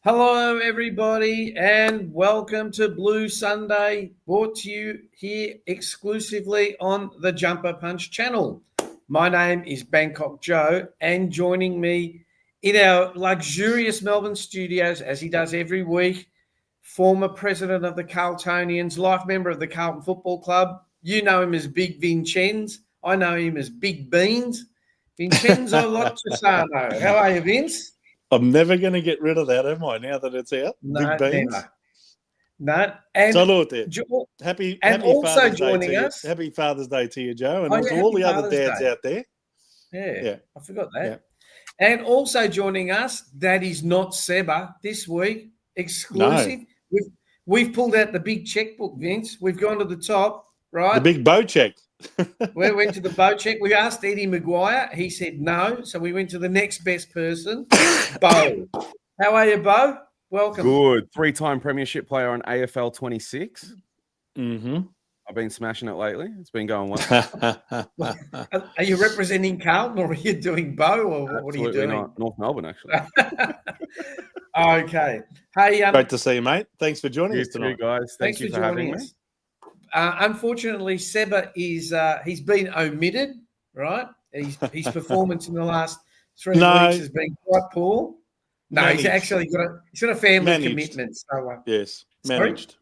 Hello, everybody, and welcome to Blue Sunday, brought to you here exclusively on the Jumper Punch channel. My name is Bangkok Joe, and joining me in our luxurious Melbourne studios, as he does every week, former president of the Carltonians, life member of the Carlton Football Club. You know him as Big Vincenz. I know him as Big Beans. Vincenzo Lottosano. How are you, Vince? I'm never going to get rid of that, am I, now that it's out? No, Big Beans. never. No. And Salute. Happy also Father's joining Day to us. You. Happy Father's Day to you, Joe, and to yeah, all the Father's other dads Day out there. Yeah, I forgot that. Yeah. And also joining us, that is not Seba this week, exclusive. No. We've pulled out the big checkbook, Vince. We've gone to the top, right? The big bow check. We went to the bow check. We asked Eddie Maguire. He said no. So we went to the next best person, Bo. How are you, Bo? Welcome. Good. 3-time premiership player on AFL 26. Mm-hmm. I've been smashing it lately. It's been going well. Are you representing Carlton or are you doing Bo or what are you doing? Not. North Melbourne, actually. Okay. Hey, great to see you, mate. Thanks for joining us tonight, guys. Thank you for having me. Unfortunately, Seba is he's been omitted, right? His performance in the last 3 weeks has been quite poor. No, he's actually got a family commitment. So yes, managed.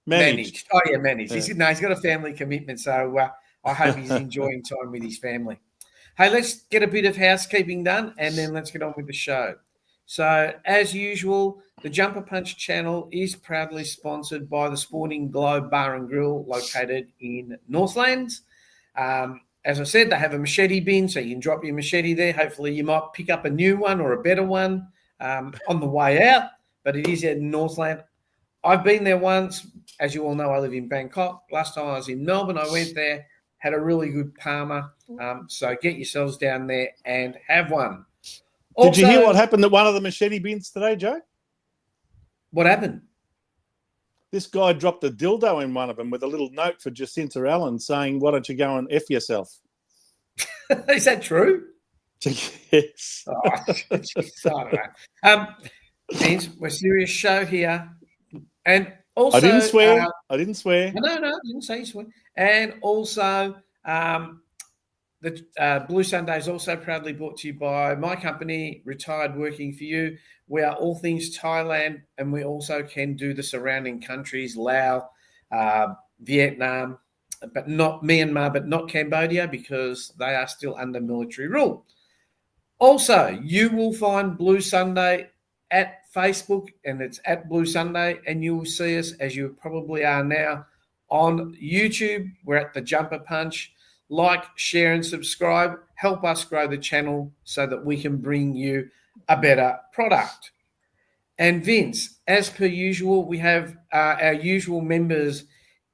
Oh yeah, managed. Yeah. He's got a family commitment. So I hope he's enjoying time with his family. Hey, let's get a bit of housekeeping done, and then let's get on with the show. So, as usual, the Jumper Punch channel is proudly sponsored by the Sporting Globe Bar and Grill located in Northlands. As I said, they have a machete bin, so you can drop your machete there. Hopefully, you might pick up a new one or a better one on the way out, but it is at Northland. I've been there once. As you all know, I live in Bangkok. Last time I was in Melbourne, I went there, had a really good Palmer. So get yourselves down there and have one. Did you hear what happened at one of the machete bins today, Joe? What happened? This guy dropped a dildo in one of them with a little note for Jacinta Allen saying, "Why don't you go and F yourself?" Is that true? Yes. I don't know. We're a serious show here. And also... I didn't swear. No, I didn't say you swear. And also... The Blue Sunday is also proudly brought to you by my company, Retired Working for You. We are all things Thailand, and we also can do the surrounding countries, Laos, Vietnam, but not Myanmar, but not Cambodia, because they are still under military rule. Also, you will find Blue Sunday at Facebook, and it's at Blue Sunday, and you will see us, as you probably are now, on YouTube. We're at the Jumper Punch. Like, share, and subscribe. Help us grow the channel so that we can bring you a better product. And Vince, as per usual, we have our usual members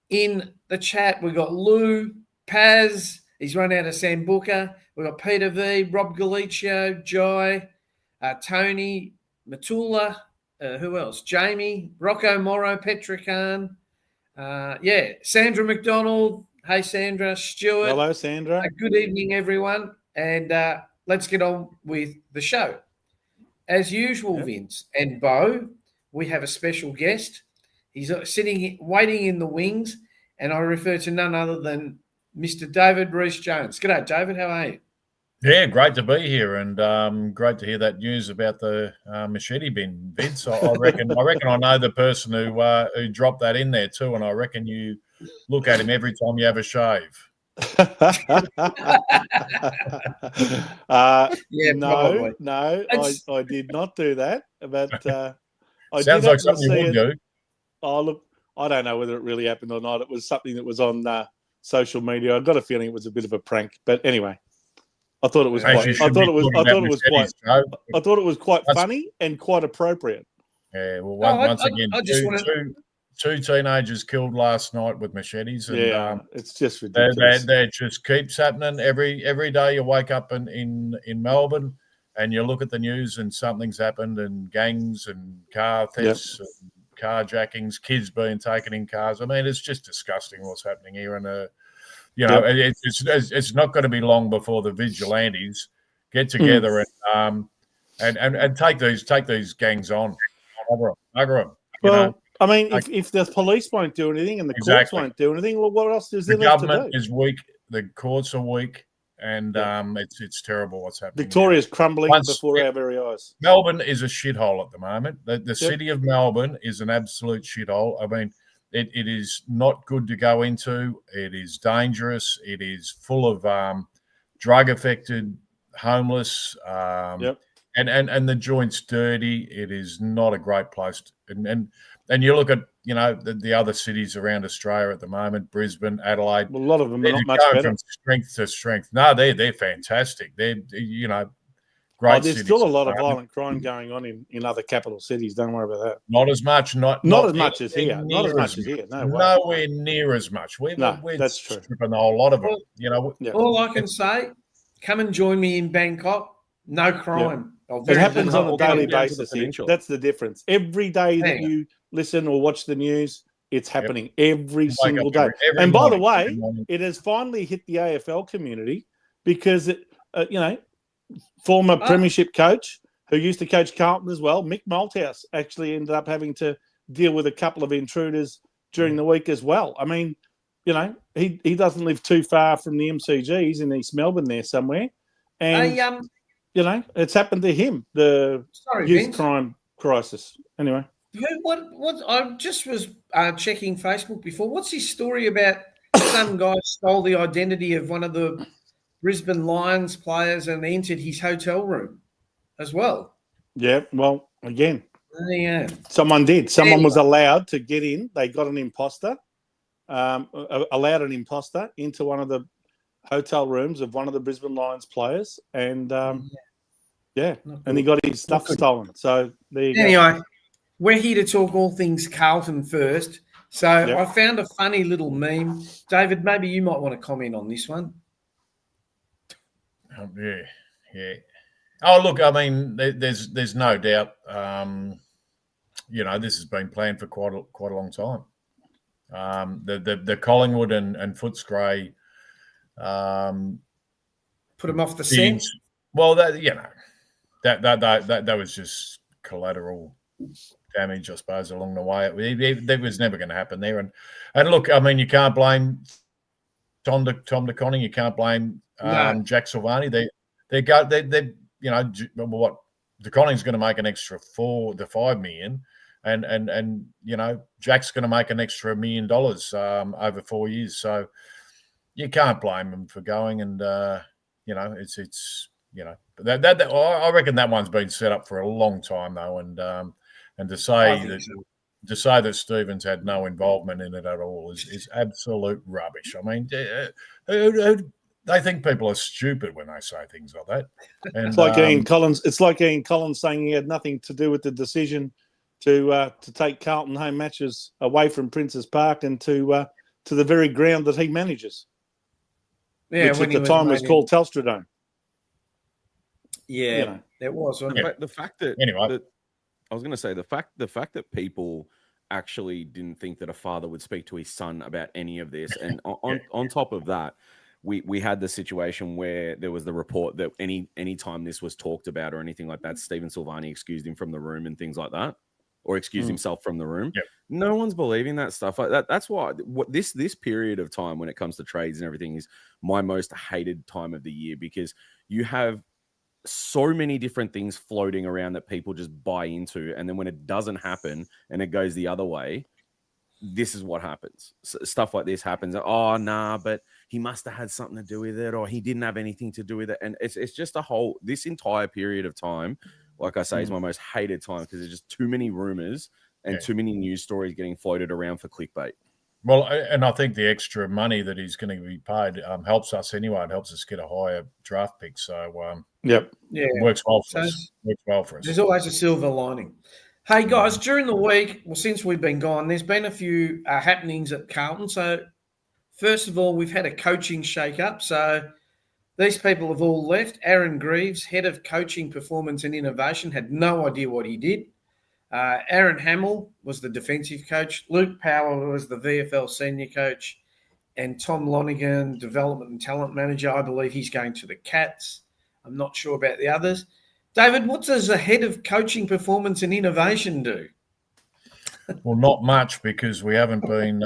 in the chat. We've got Lou, Paz, he's run out of Sambuca. We've got Peter V, Rob Galicio, Jai, Tony, Matula, who else? Jamie, Rocco Morrow, Petrican, Sandra McDonald. Hey, Sandra, Stuart. Hello, Sandra. Good evening, everyone. And let's get on with the show. As usual, Vince and Bo, we have a special guest. He's sitting, waiting in the wings, and I refer to none other than Mr. David Rees-Jones. G'day, David. How are you? Yeah, great to be here, and great to hear that news about the machete bin, Vince. I reckon I know the person who dropped that in there too, and I reckon you look at him every time you have a shave. No, I did not do that. But I sounds did like something you would do. Oh, look, I don't know whether it really happened or not. It was something that was on social media. I got a feeling it was a bit of a prank, but anyway. I thought it was quite funny and quite appropriate. Yeah, well, once again, two teenagers killed last night with machetes, and it's just ridiculous. That just keeps happening every day. You wake up in Melbourne, and you look at the news, and something's happened, and gangs and car thefts, and carjackings, kids being taken in cars. I mean, it's just disgusting what's happening here, and it's not going to be long before the vigilantes get together and take these gangs on. Bugger 'em, Well, I mean, if the police won't do anything and the courts Exactly. won't do anything, well, what else is The there left to government do? is weak. The courts are weak, and it's terrible what's happening. Victoria's crumbling before our very eyes. Melbourne is a shithole at the moment. The city of Melbourne is an absolute shithole. I mean, it is not good to go into. It is dangerous. It is full of drug-affected, homeless, and the joint's dirty. It is not a great place. And you look at the other cities around Australia at the moment, Brisbane, Adelaide. Well, a lot of them are not much better. From strength to strength. No, they're fantastic. They're great. There's still a lot of violent crime going on in other capital cities. Don't worry about that. Not as much. Not as much as here. Not as much as here. No way. Nowhere near as much. We're that's true. Stripping a whole lot of it. All I can say, come and join me in Bangkok. No crime. It happens on a daily basis here. That's the difference. Every day that you listen or watch the news, it's happening every single day. And by the way, it has finally hit the AFL community because former premiership coach who used to coach Carlton as well, Mick Malthouse, actually ended up having to deal with a couple of intruders during the week as well. I mean, he doesn't live too far from the MCG. He's in East Melbourne there somewhere. And it's happened to him, the youth crime crisis. Anyway. What? I just was checking Facebook before. What's his story about some guy stole the identity of one of the Brisbane Lions players and entered his hotel room as well? Yeah, well, again. Yeah. Someone did. Someone was allowed to get in. They got an imposter, allowed an imposter into one of the hotel rooms of one of the Brisbane Lions players, and and he got his stuff stolen. So there you go. Anyway, we're here to talk all things Carlton first. So I found a funny little meme. David, maybe you might want to comment on this one. Yeah. Oh, look, I mean, there's no doubt. This has been planned for quite a long time. The Collingwood and Footscray put them off the scent. Well, that was just collateral damage, I suppose, along the way. That was never going to happen there. And look, I mean, you can't blame Tom DeConning. You can't blame Jack Silvani. What DeConning's going to make an extra $4 to $5 million, and Jack's going to make an extra $1 million over 4 years. So you can't blame him for going. And I reckon that one's been set up for a long time though, and to say that Stevens had no involvement in it at all is absolute rubbish. I mean, they think people are stupid when they say things like that. And, it's like Ian Collins. It's like Ian Collins saying he had nothing to do with the decision to take Carlton home matches away from Princes Park and to the very ground that he manages. Yeah, which at the time was called Telstra Dome. Yeah, it was. But the fact that anyway. I was going to say the fact that people actually didn't think that a father would speak to his son about any of this, and on top of that, we had the situation where there was the report that any time this was talked about or anything like that, Stephen Silvani excused him from the room and things like that, or excused himself from the room. Yep. No one's believing that stuff. Like that. That's why this period of time when it comes to trades and everything is my most hated time of the year, because you have so many different things floating around that people just buy into, and then when it doesn't happen and it goes the other way, this is what happens. Stuff like this happens. Oh, nah, but he must have had something to do with it, or he didn't have anything to do with it. And it's just this entire period of time, like I say, is my most hated time, because there's just too many rumors and too many news stories getting floated around for clickbait. Well, and I think the extra money that he's going to be paid helps us anyway. It helps us get a higher draft pick. So, it works well for us. There's always a silver lining. Hey, guys, during the week, since we've been gone, there's been a few happenings at Carlton. So, first of all, we've had a coaching shake-up. So, these people have all left. Aaron Greaves, head of coaching, performance and innovation, had no idea what he did. Aaron Hamill was the defensive coach. Luke Power was the VFL senior coach. And Tom Lonigan, development and talent manager. I believe he's going to the Cats. I'm not sure about the others. David, what does a head of coaching performance and innovation do? Well, not much, because we haven't been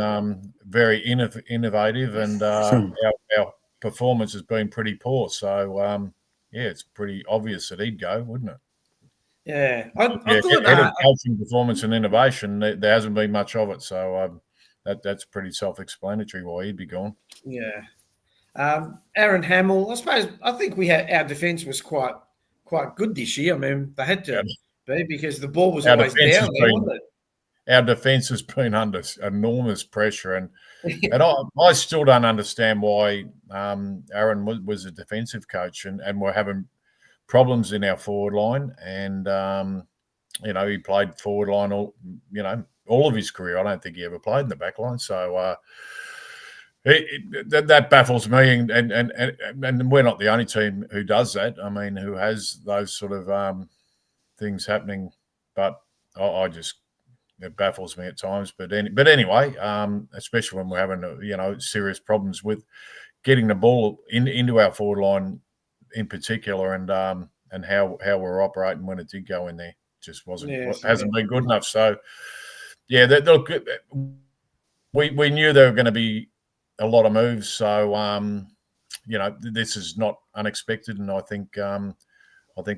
very innovative, and our performance has been pretty poor. So, it's pretty obvious that he'd go, wouldn't it? Yeah, I thought head of coaching performance and innovation, there hasn't been much of it. So that's pretty self-explanatory why he'd be gone. Yeah. Aaron Hamill, I think our defence was quite good this year. I mean, they had to be, because the ball was always down there, wasn't it? Our defence has been under enormous pressure, and I still don't understand why Aaron was a defensive coach, and we're having problems in our forward line. And he played forward line all of his career. I don't think he ever played in the back line. So that baffles me, and we're not the only team who does that. I mean, who has those sort of things happening. But it baffles me at times. But anyway, especially when we're having serious problems with getting the ball into our forward line in particular, and how we're operating when it did go in there just hasn't been good enough. So look, we knew there were going to be a lot of moves. So this is not unexpected, and I think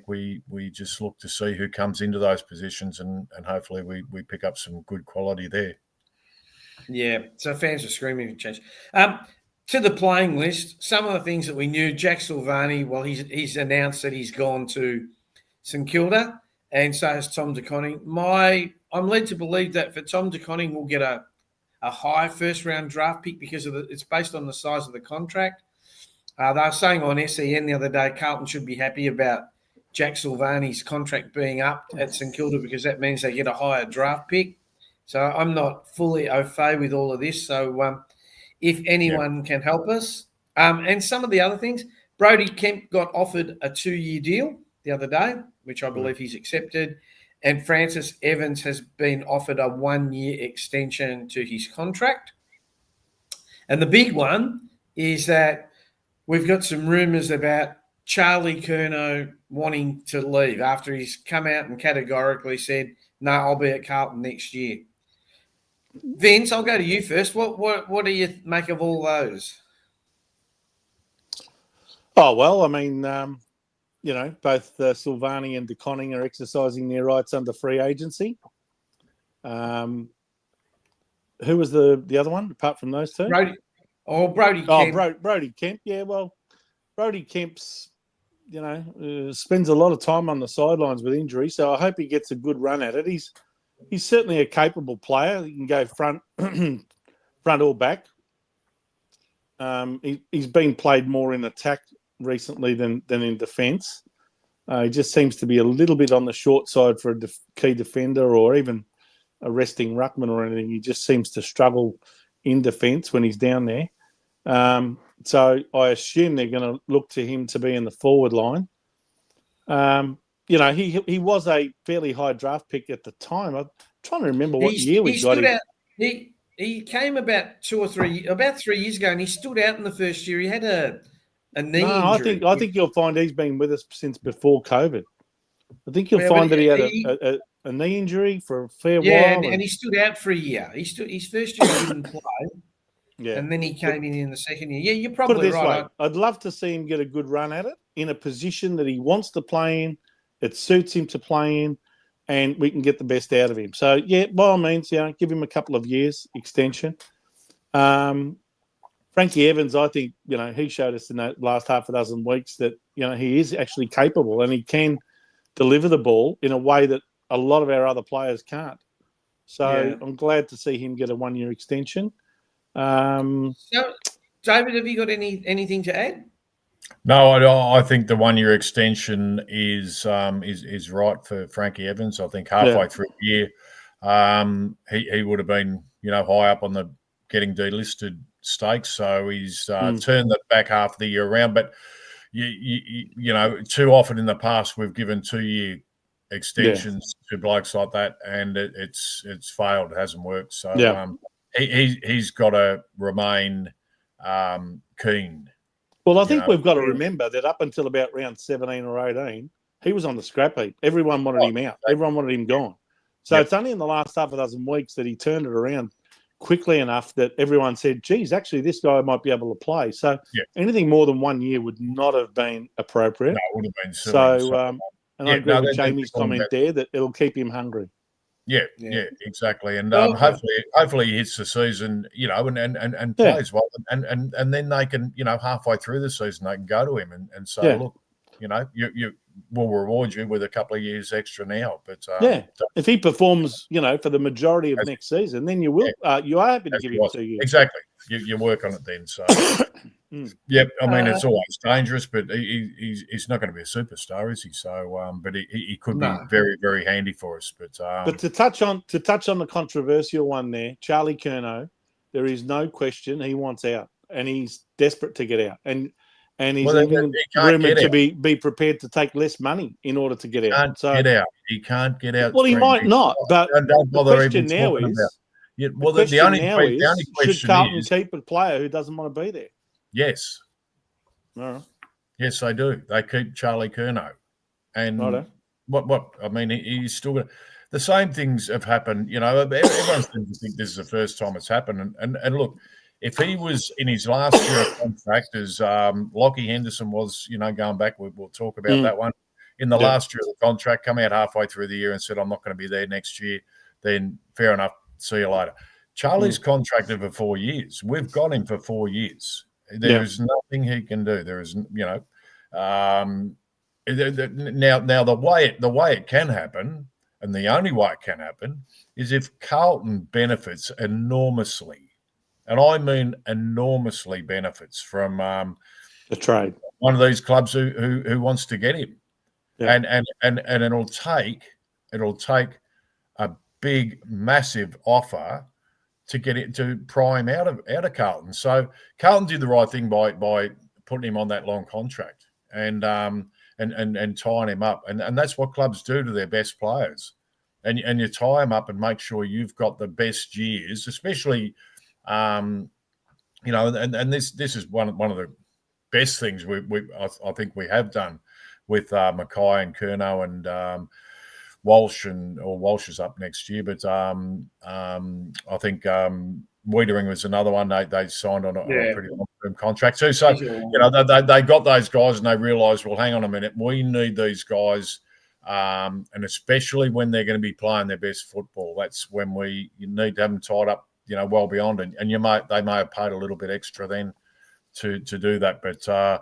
we just look to see who comes into those positions, and hopefully we pick up some good quality there. Yeah, so fans are screaming for change. To the playing list, some of the things that we knew, Jack Silvani, well, he's announced that he's gone to St Kilda, and so has Tom De Koning. I'm led to believe that for Tom De Koning, we'll get a high first-round draft pick, because it's based on the size of the contract. They were saying on SEN the other day, Carlton should be happy about Jack Silvani's contract being up at St Kilda, because that means they get a higher draft pick. So I'm not fully au fait with all of this. So if anyone can help us. And some of the other things, Brodie Kemp got offered a 2-year deal the other day, which I believe he's accepted. And Francis Evans has been offered a 1-year extension to his contract. And the big one is that we've got some rumours about Charlie Curnow wanting to leave after he's come out and categorically said, no, I'll be at Carlton next year. Vince, I'll go to you first. What do you make of all those? Oh, well, I mean, both Silvani and De Koning are exercising their rights under free agency. Who was the other one apart from those two? Brodie Kemp. Brodie Kemp. Yeah, well, Brodie Kemp's, spends a lot of time on the sidelines with injury, so I hope he gets a good run at it. He's certainly a capable player. He can go front or back. He's been played more in attack recently than in defence. He just seems to be a little bit on the short side for a key defender, or even a resting ruckman or anything. He just seems to struggle in defence when he's down there. So I assume they're going to look to him to be in the forward line. He was a fairly high draft pick at the time. I'm trying to remember what year we got him. He came about 3 years ago, and he stood out in the first year. He had a knee injury. I think you'll find he's been with us since before COVID. I think you'll find that he had a knee injury for a fair while. Yeah, and he stood out for a year. His first year he didn't play. Yeah. And then he came in the second year. Yeah, you're probably right. I'd love to see him get a good run at it in a position that he wants to play in. It suits him to play in, and we can get the best out of him. So, yeah, by all means, give him a couple of years extension. Frankie Evans, I think, he showed us in that last half a dozen weeks that, he is actually capable, and he can deliver the ball in a way that a lot of our other players can't. So I'm glad to see him get a 1-year extension. So, David, have you got anything to add? No, I think the 1-year extension is right for Frankie Evans. I think halfway through the year, he would have been high up on the getting delisted stakes. So he's turned the back half of the year around. But too often in the past we've given 2-year extensions to blokes like that, and it's failed. It hasn't worked. So he's got to remain keen. Well, I think we've got to remember that up until about round 17 or 18, he was on the scrap heap. Everyone wanted him out. Everyone wanted him gone. So it's only in the last half a dozen weeks that he turned it around quickly enough that everyone said, geez, actually, this guy might be able to play. So anything more than 1 year would not have been appropriate. No, it would have been silly. So, and I agree with Jamie's comment there that it'll keep him hungry. Yeah, exactly. And hopefully he hits the season, and plays well. And then they can, halfway through the season, they can go to him and say, look, you will reward you with a couple of years extra now. But if he performs, for the majority of next season, then you will. You are happy to give him 2 years. Exactly. You work on it then. So, I mean, it's always dangerous, but he's not going to be a superstar, is he? So, but he could be very, very handy for us. But to touch on the controversial one there, Charlie Curnow, there is no question he wants out, and he's desperate to get out, and he's even rumoured to be prepared to take less money in order to get out. He can't get out. Well, he might not, but the question now is. The only question should Carlton keep a player who doesn't want to be there? Yes. All right. Yes, they do. They keep Charlie Curnow. And what I mean, he's still got the same things have happened. Everyone seems to think this is the first time it's happened. And look, if he was in his last year of contract, as Lockie Henderson was, going back, we'll talk about that one. In the last year of the contract, come out halfway through the year and said, I'm not going to be there next year, then fair enough. See you later. Charlie's contracted for 4 years. We've got him for 4 years. There is nothing he can do. There is, now the way it can happen, and the only way it can happen, is if Carlton benefits enormously, and I mean enormously benefits from the trade. One of these clubs who wants to get him, and it'll take a big, massive offer to get it to pry him out of Carlton. So Carlton did the right thing by putting him on that long contract and tying him up, and that's what clubs do to their best players. And you tie them up and make sure you've got the best years, especially, and this is one of the best things I think we have done with Mackay and Curnow and Walsh Walsh is up next year, but I think Wiedering was another one they signed on a pretty long-term contract too. So they got those guys and they realised, well, hang on a minute, we need these guys, and especially when they're going to be playing their best football. That's when you need to have them tied up, well beyond, and they may have paid a little bit extra then to do that, but.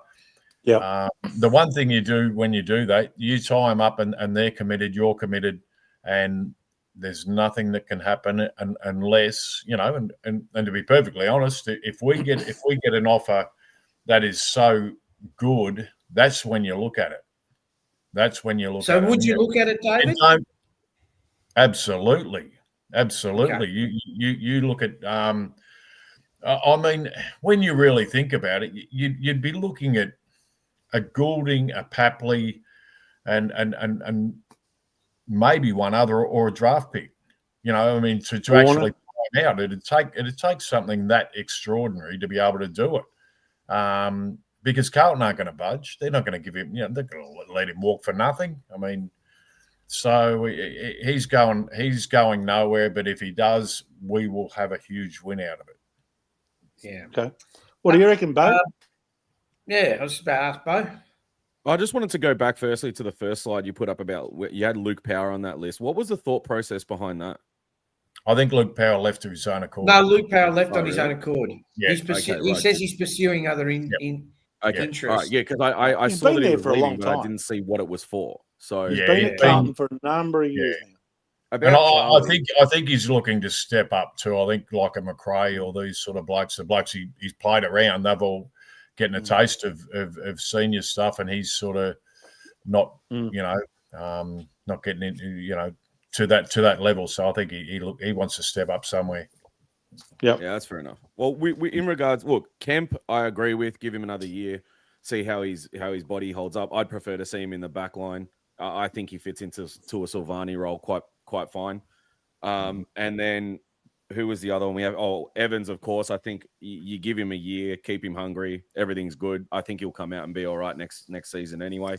The one thing you do when you do that, you tie them up and they're committed, you're committed, and there's nothing that can happen unless, and to be perfectly honest, if we get an offer that is so good, that's when you look at it. That's when you look at it. So would you look at it, David? Absolutely. Okay. You look at I mean, when you really think about it, you'd be looking at a Goulding, a Papley, and maybe one other or a draft pick. To actually find out, it'd take something that extraordinary to be able to do it. Because Carlton aren't going to budge. They're not going to give him. They're going to let him walk for nothing. I mean, so he's going nowhere. But if he does, we will have a huge win out of it. Yeah. Okay. What do you reckon, Bo? Yeah, I was just about to ask Bo. I just wanted to go back firstly to the first slide you put up about you had Luke Power on that list. What was the thought process behind that? I think Luke Power left to his own accord. No, Luke Power left on his own accord. Yeah. He says he's pursuing other interests. Right, yeah, because I saw that he was leaving, but I didn't see what it was for. So he's been at Carlton for a number of years now. And I think he's looking to step up too. I think like a McRae or these sort of blokes, the blokes he's played around, they've all getting a taste of senior stuff, and he's sort of not, not getting into, to that level. So I think he wants to step up somewhere. Yeah, that's fair enough. Well, we in regards, look, Kemp, I agree with. Give him another year, see how his body holds up. I'd prefer to see him in the back line. I think he fits into a Silvani role quite fine. And then who was the other one? We have Evans, of course. I think you give him a year, keep him hungry, everything's good. I think he'll come out and be all right next season anyway.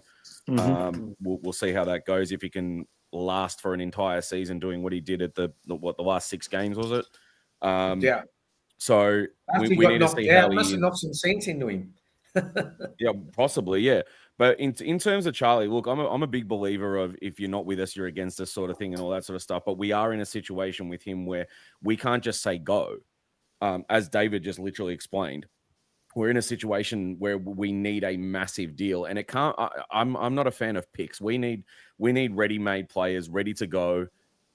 Mm-hmm. We'll see how that goes if he can last for an entire season doing what he did at the last 6 games, was it? Yeah. So After we he got need to knocked see out, how he must have knocked some sense into him. Yeah, possibly, yeah. But in terms of Charlie, look, I'm a big believer of if you're not with us, you're against us sort of thing and all that sort of stuff. But we are in a situation with him where we can't just say go. As David just literally explained, we're in a situation where we need a massive deal, and it can't. I'm not a fan of picks. We need ready-made players, ready to go,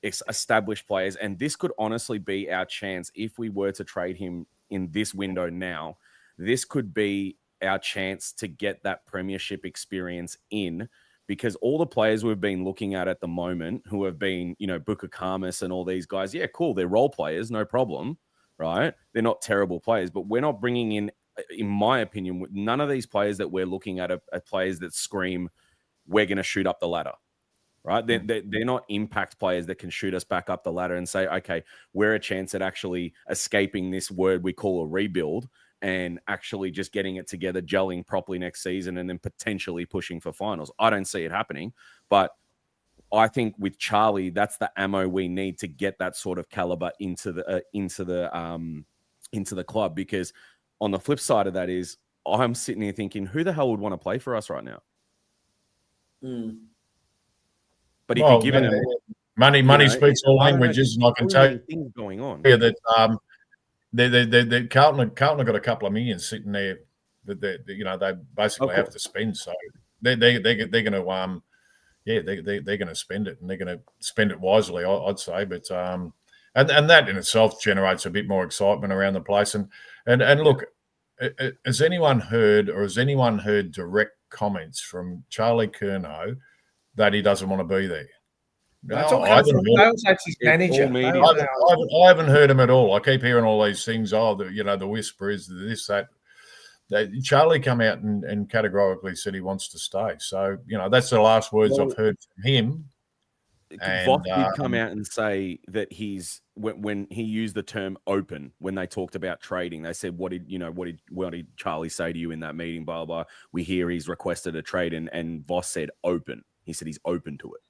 established players, and this could honestly be our chance if we were to trade him in this window now. This could be our chance to get that premiership experience in, because all the players we've been looking at the moment who have been, Booker Karmas and all these guys, yeah, cool, they're role players, no problem, right? They're not terrible players, but we're not bringing in my opinion, none of these players that we're looking at are players that scream, we're going to shoot up the ladder, right? They're not impact players that can shoot us back up the ladder and say, okay, we're a chance at actually escaping this word we call a rebuild and actually just getting it together, gelling properly next season, and then potentially pushing for finals. I don't see it happening, but I think with Charlie, that's the ammo we need to get that sort of caliber into the club. Because on the flip side of that is, I'm sitting here thinking, who the hell would want to play for us right now? But if you're giving them money speaks all languages, and I can tell you things going on. Yeah, that Carlton have got a couple of million sitting there that they basically have to spend. So they're going to they're going to spend it, and they're going to spend it wisely, I'd say. But and that in itself generates a bit more excitement around the place. And look, has anyone heard direct comments from Charlie Curnow that he doesn't want to be there? No, that's his manager. I haven't heard him at all. I keep hearing all these things. The whisper is this, that. Charlie come out and categorically said he wants to stay. So, that's the last words I've heard from him. Voss did come out and say that when he used the term open, when they talked about trading, they said, what did Charlie say to you in that meeting, blah, blah. We hear he's requested a trade, and Voss said open. He said he's open to it.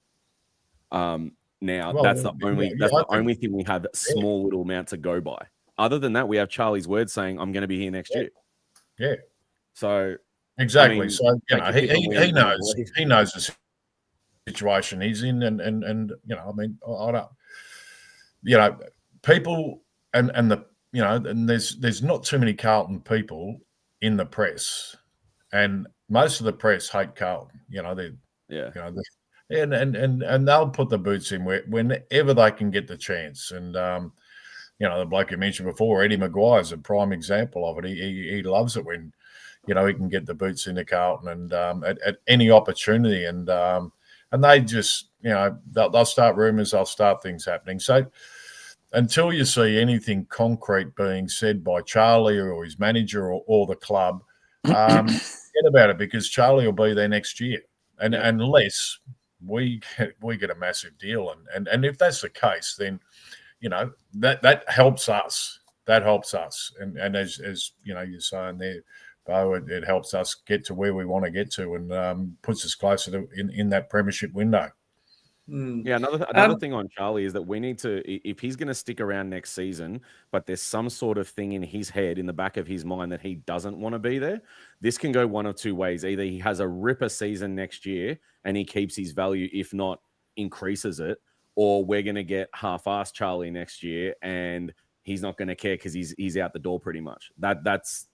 That's the only thing we have, that small little amount to go by. Other than that, we have Charlie's word saying, I'm going to be here next year. Yeah. So exactly. He knows the situation he's in, and I don't, people and there's not too many Carlton people in the press, and most of the press hate Carlton. And they'll put the boots in whenever they can get the chance. And the bloke you mentioned before, Eddie Maguire, is a prime example of it. He loves it when he can get the boots into Carlton and at any opportunity. And they just they'll start rumours, they'll start things happening. So until you see anything concrete being said by Charlie or his manager or the club, forget about it, because Charlie will be there next year, and unless we get a massive deal, and if that's the case, then that helps us. That helps us, and as you're saying there, Bo, it helps us get to where we want to get to, and puts us closer to in that premiership window. Yeah, another thing on Charlie is that we need to, if he's going to stick around next season, but there's some sort of thing in his head, in the back of his mind, that he doesn't want to be there, this can go one of two ways. Either he has a ripper season next year and he keeps his value, if not increases it, or we're going to get half-assed Charlie next year and he's not going to care because he's out the door pretty much. That's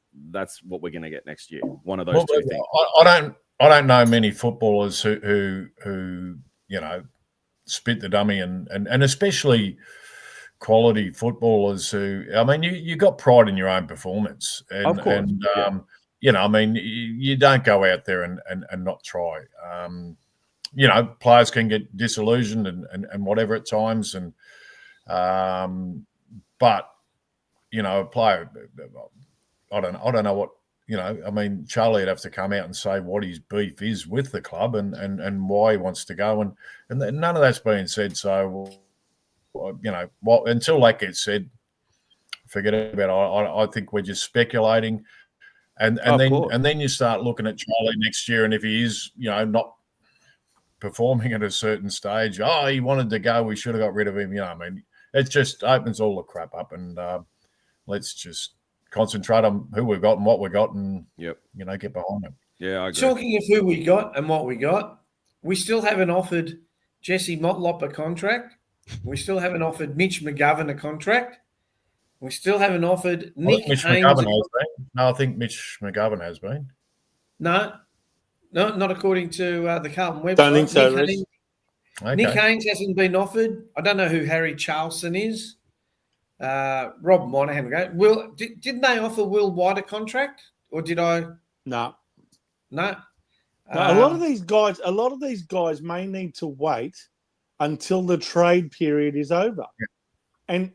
what we're going to get next year. One of those two things. I don't know many footballers who spit the dummy, and especially quality footballers who, you got pride in your own performance, and of course, you don't go out there and not try. Players can get disillusioned and whatever at times, and but a player, I don't know what. Charlie would have to come out and say what his beef is with the club and why he wants to go, and none of that's being said. So, until that gets said, forget about it. I think we're just speculating, and then you start looking at Charlie next year, and if he is, not performing at a certain stage, he wanted to go, we should have got rid of him. It just opens all the crap up, and let's just concentrate on who we've got and what we've got, and get behind it. Yeah, I agree. Talking of who we got and what we got, we still haven't offered Jesse Motlop a contract. We still haven't offered Mitch McGovern a contract. We still haven't offered Nick Haynes. I think Mitch McGovern has been. No, not according to the Carlton website. Don't think so, Rhys. Nick Haynes hasn't been offered. I don't know who Harry Charlson is. Rob Monahan. Didn't they offer Will White a contract, or did I? No. A lot of these guys may need to wait until the trade period is over, and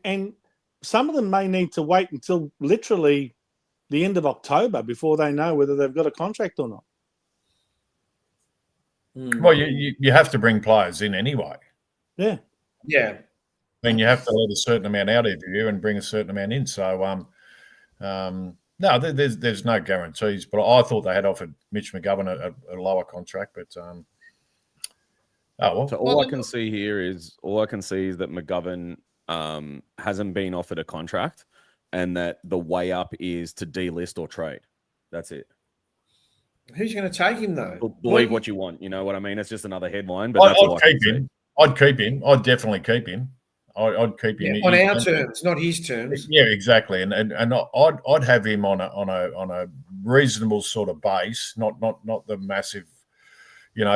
some of them may need to wait until literally the end of October before they know whether they've got a contract or not. Well, you have to bring players in anyway. Yeah. Yeah. I mean, you have to let a certain amount out of you and bring a certain amount in. So, no, there's no guarantees. But I thought they had offered Mitch McGovern a lower contract. But So all I can see is that McGovern hasn't been offered a contract, and that the way up is to delist or trade. That's it. Who's going to take him though? Believe what you want. You know what I mean? It's just another headline. But I'd keep him. I'd keep him. I'd definitely keep him. I'd keep him on our terms, not his terms. Yeah, exactly. And I'd have him on a reasonable sort of base, not the massive,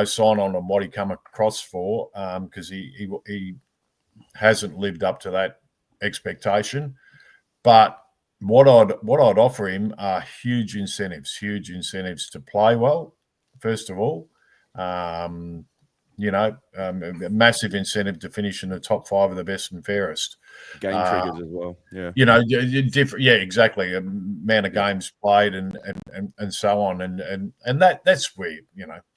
sign on what he come across for, because he hasn't lived up to that expectation. But what I'd offer him are huge incentives to play well, first of all. A massive incentive to finish in the top 5 of the best and fairest. Game triggers as well. Yeah. Different. Yeah, exactly. Amount of games played and so on. And that's where,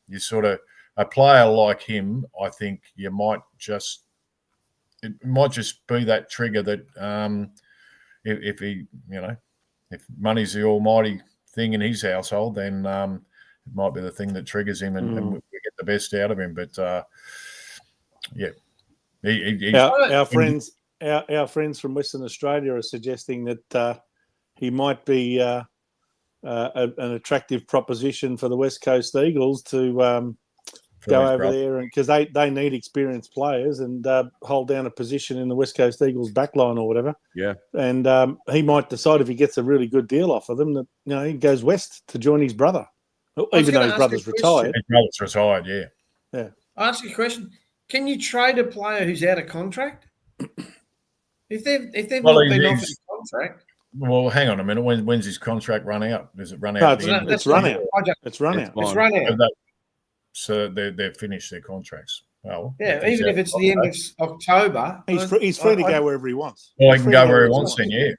you sort of, a player like him, I think it might just be that trigger that if he, if money's the almighty thing in his household, then it might be the thing that triggers him and we get the best out of him. But our friends from Western Australia are suggesting that he might be an attractive proposition for the West Coast Eagles to go over there, and because they need experienced players and hold down a position in the West Coast Eagles backline or whatever. Yeah, and he might decide if he gets a really good deal off of them that he goes west to join his brother. Even though his brother's retired. His brother's retired, yeah. Yeah. I'll ask you a question. Can you trade a player who's out of contract? If they've not been offered a contract. Well, hang on a minute. When's his contract run out? Does it run out? It's run out. It's run out. So they've finished their contracts. Well, yeah, even if it's the end of October. He's free to go wherever he wants. Well, he can go where he wants then, yeah.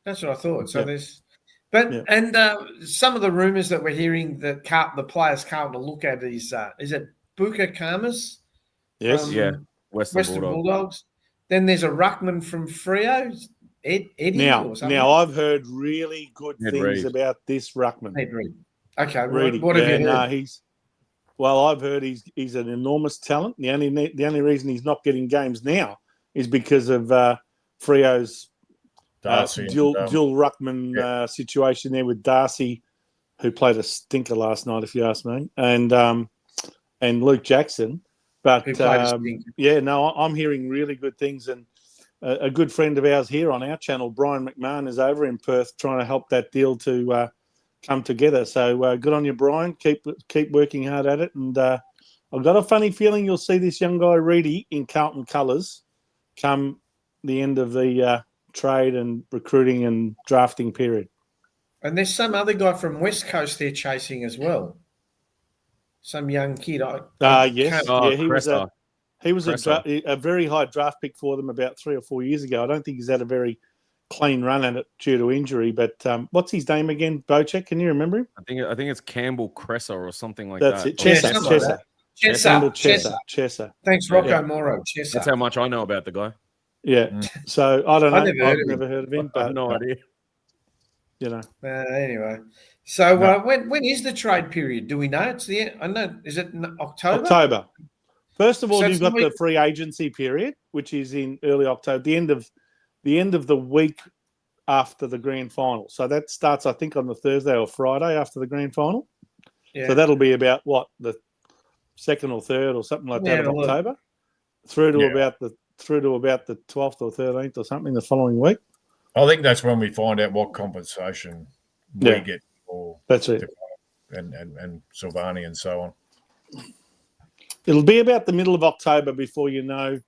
That's what I thought. So there's... But and some of the rumours that we're hearing that the players Carlton to look at is it Buka Kamas? Yes, Western Bulldogs. Then there's a ruckman from Freo, Eddie. Now I've heard really good things about this ruckman. Okay, what have you heard? I've heard he's an enormous talent. The only reason he's not getting games now is because of Freo's dual ruckman situation there with Darcy, who played a stinker last night, if you ask me, and Luke Jackson. But I'm hearing really good things, and a good friend of ours here on our channel, Brian McMahon, is over in Perth trying to help that deal to come together. So good on you, Brian. Keep working hard at it, and I've got a funny feeling you'll see this young guy Reedy in Carlton colours come the end of the trade and recruiting and drafting period. And there's some other guy from West Coast they're chasing as well. Some young kid. He was a very high draft pick for them about 3 or 4 years ago. I don't think he's had a very clean run at it due to injury. But what's his name again, Bocek? Can you remember him? I think it's Campbell Cresser or something like that. That's it. Chesser. Thanks, Rocco Morrow. Chesser. That's how much I know about the guy. Yeah. So I don't know. I've never heard of him. Never heard of him, I have but no idea. you know. Anyway, so when is the trade period? Do we know? It's I know. Is it October? October. First of all, So you've got the free agency period, which is in early October, the end of the week after the grand final. So that starts, I think, on the Thursday or Friday after the grand final. Yeah. So that'll be about the 2nd or 3rd or something like that of October, through to about the 12th or 13th or something the following week. I think that's when we find out what compensation we get for that's it, and Silvani and so on. It'll be about the middle of October before you know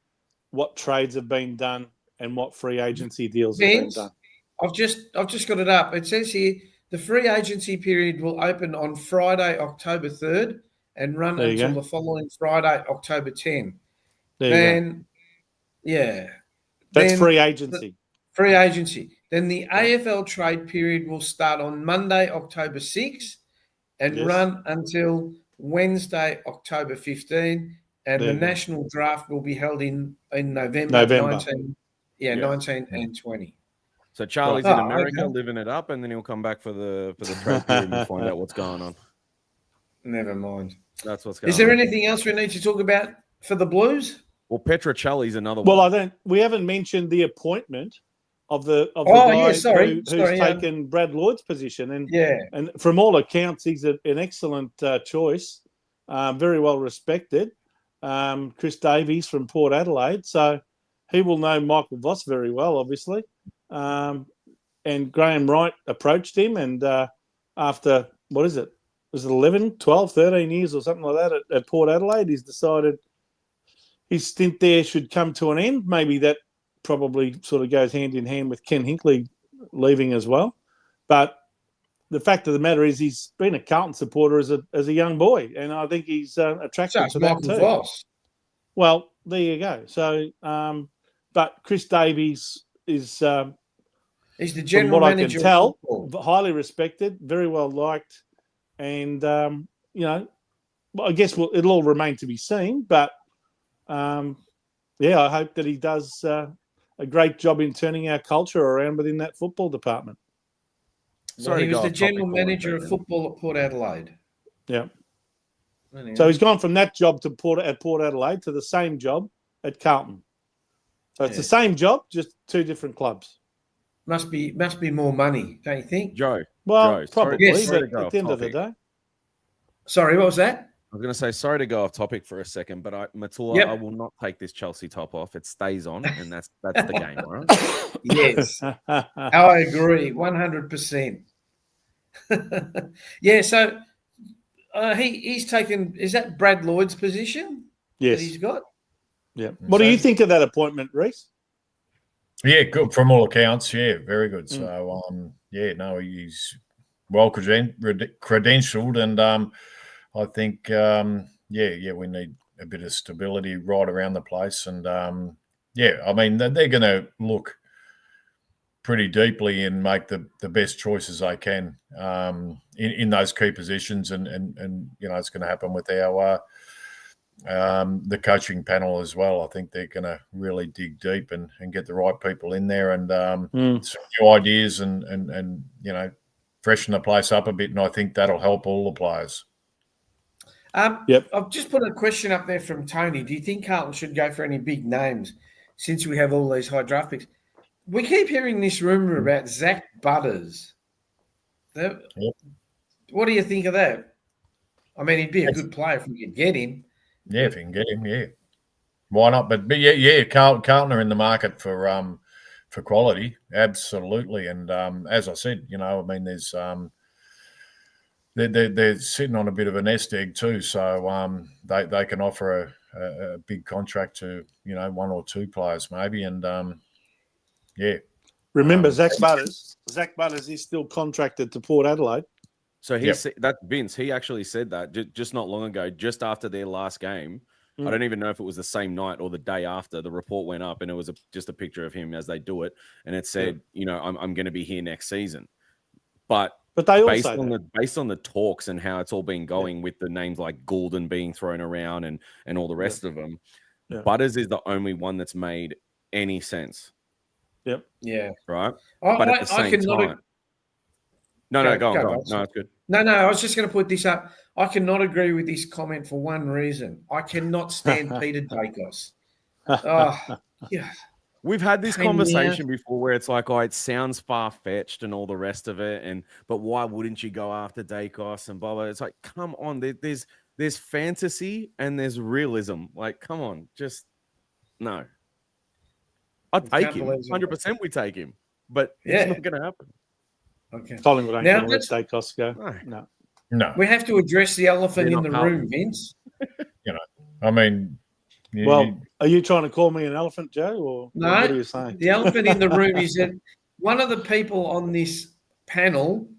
what trades have been done and what free agency deals have been done. I've just got it up. It says here the free agency period will open on Friday, October 3rd, and run until the following Friday, October 10. That's free agency. Free agency. Then the AFL trade period will start on Monday, October 6, and run until Wednesday, October 15, and the national draft will be held in November. 19 and 20. So Charlie's in America living it up, and then he'll come back for the trade period and find out what's going on. Never mind. That's what's going on. Is there anything else we need to talk about for the Blues? Well, Petrocelli's another one. Well, we haven't mentioned the appointment of the guy who's taken Brad Lloyd's position, and from all accounts, he's an excellent choice, very well respected. Chris Davies from Port Adelaide, so he will know Michael Voss very well, obviously. And Graham Wright approached him, and after was it 11, 12, 13 years or something like that at Port Adelaide, he's decided his stint there should come to an end. Maybe that probably sort of goes hand in hand with Ken Hinkley leaving as well. But the fact of the matter is he's been a Carlton supporter as a young boy, and I think he's attracted to that too. Voss. Well, there you go. So, but Chris Davies is, he's the general from what manager. I can tell, highly respected, very well liked, and I guess it'll all remain to be seen. But I hope that he does a great job in turning our culture around within that football department. So he was the general manager of football at Port Adelaide. Yeah. Anyway. So he's gone from that job at Port Adelaide to the same job at Carlton. So it's the same job, just two different clubs. Must be more money, don't you think, Joe? Well, probably. Yes. But at the end of the day. Sorry, what was that? I was going to say, sorry to go off topic for a second, but Matula, I will not take this Chelsea top off. It stays on, and that's the game, right? Yes, I agree, 100%. So he's taken. Is that Brad Lloyd's position? Yes, that he's got. Yeah. What do you think of that appointment, Reece? Yeah, good from all accounts. Yeah, very good. So, he's well credentialed, and I think, we need a bit of stability right around the place. And, I mean, they're going to look pretty deeply and make the best choices they can in those key positions. And it's going to happen with our the coaching panel as well. I think they're going to really dig deep and get the right people in there and some new ideas and freshen the place up a bit. And I think that'll help all the players. I've just put a question up there from Tony. Do you think Carlton should go for any big names since we have all these high draft picks? We keep hearing this rumor about Zach Butters. What do you think of that? I mean, he'd be a good player if we could get him. Yeah, if you can get him, yeah. Why not? But Carlton are in the market for quality, absolutely. And as I said, I mean, there's they're sitting on a bit of a nest egg too, so they can offer a big contract to one or two players maybe, and Remember, Zach Butters is still contracted to Port Adelaide. So Vince. He actually said that just not long ago, just after their last game. I don't even know if it was the same night or the day after. The report went up, and it was just a picture of him as they do it, and it said, I'm going to be here next season. But they based on the talks and how it's all been going with the names like Goulden being thrown around and all the rest of them, Butters is the only one that's made any sense. Yep. Yeah. Right. I, But I, at the I same cannot. time, go on. Buzz. No, it's good. No, I was just going to put this up. I cannot agree with this comment for one reason. I cannot stand Peter Dacos. Oh, yeah. We've had this Pain in the conversation before where it's like, oh, it sounds far-fetched and all the rest of it, but why wouldn't you go after Dacos and blah, blah? It's like, come on, there's fantasy and there's realism. Like, come on, just no. I'd take him. 100% we take him, but it's not going to happen. Okay. Collingwood ain't going to let Dacos go. No. We have to address the elephant in the room, Vince. I mean, are you trying to call me an elephant, Joe, or no? What are you saying? The elephant in the room is that one of the people on this panel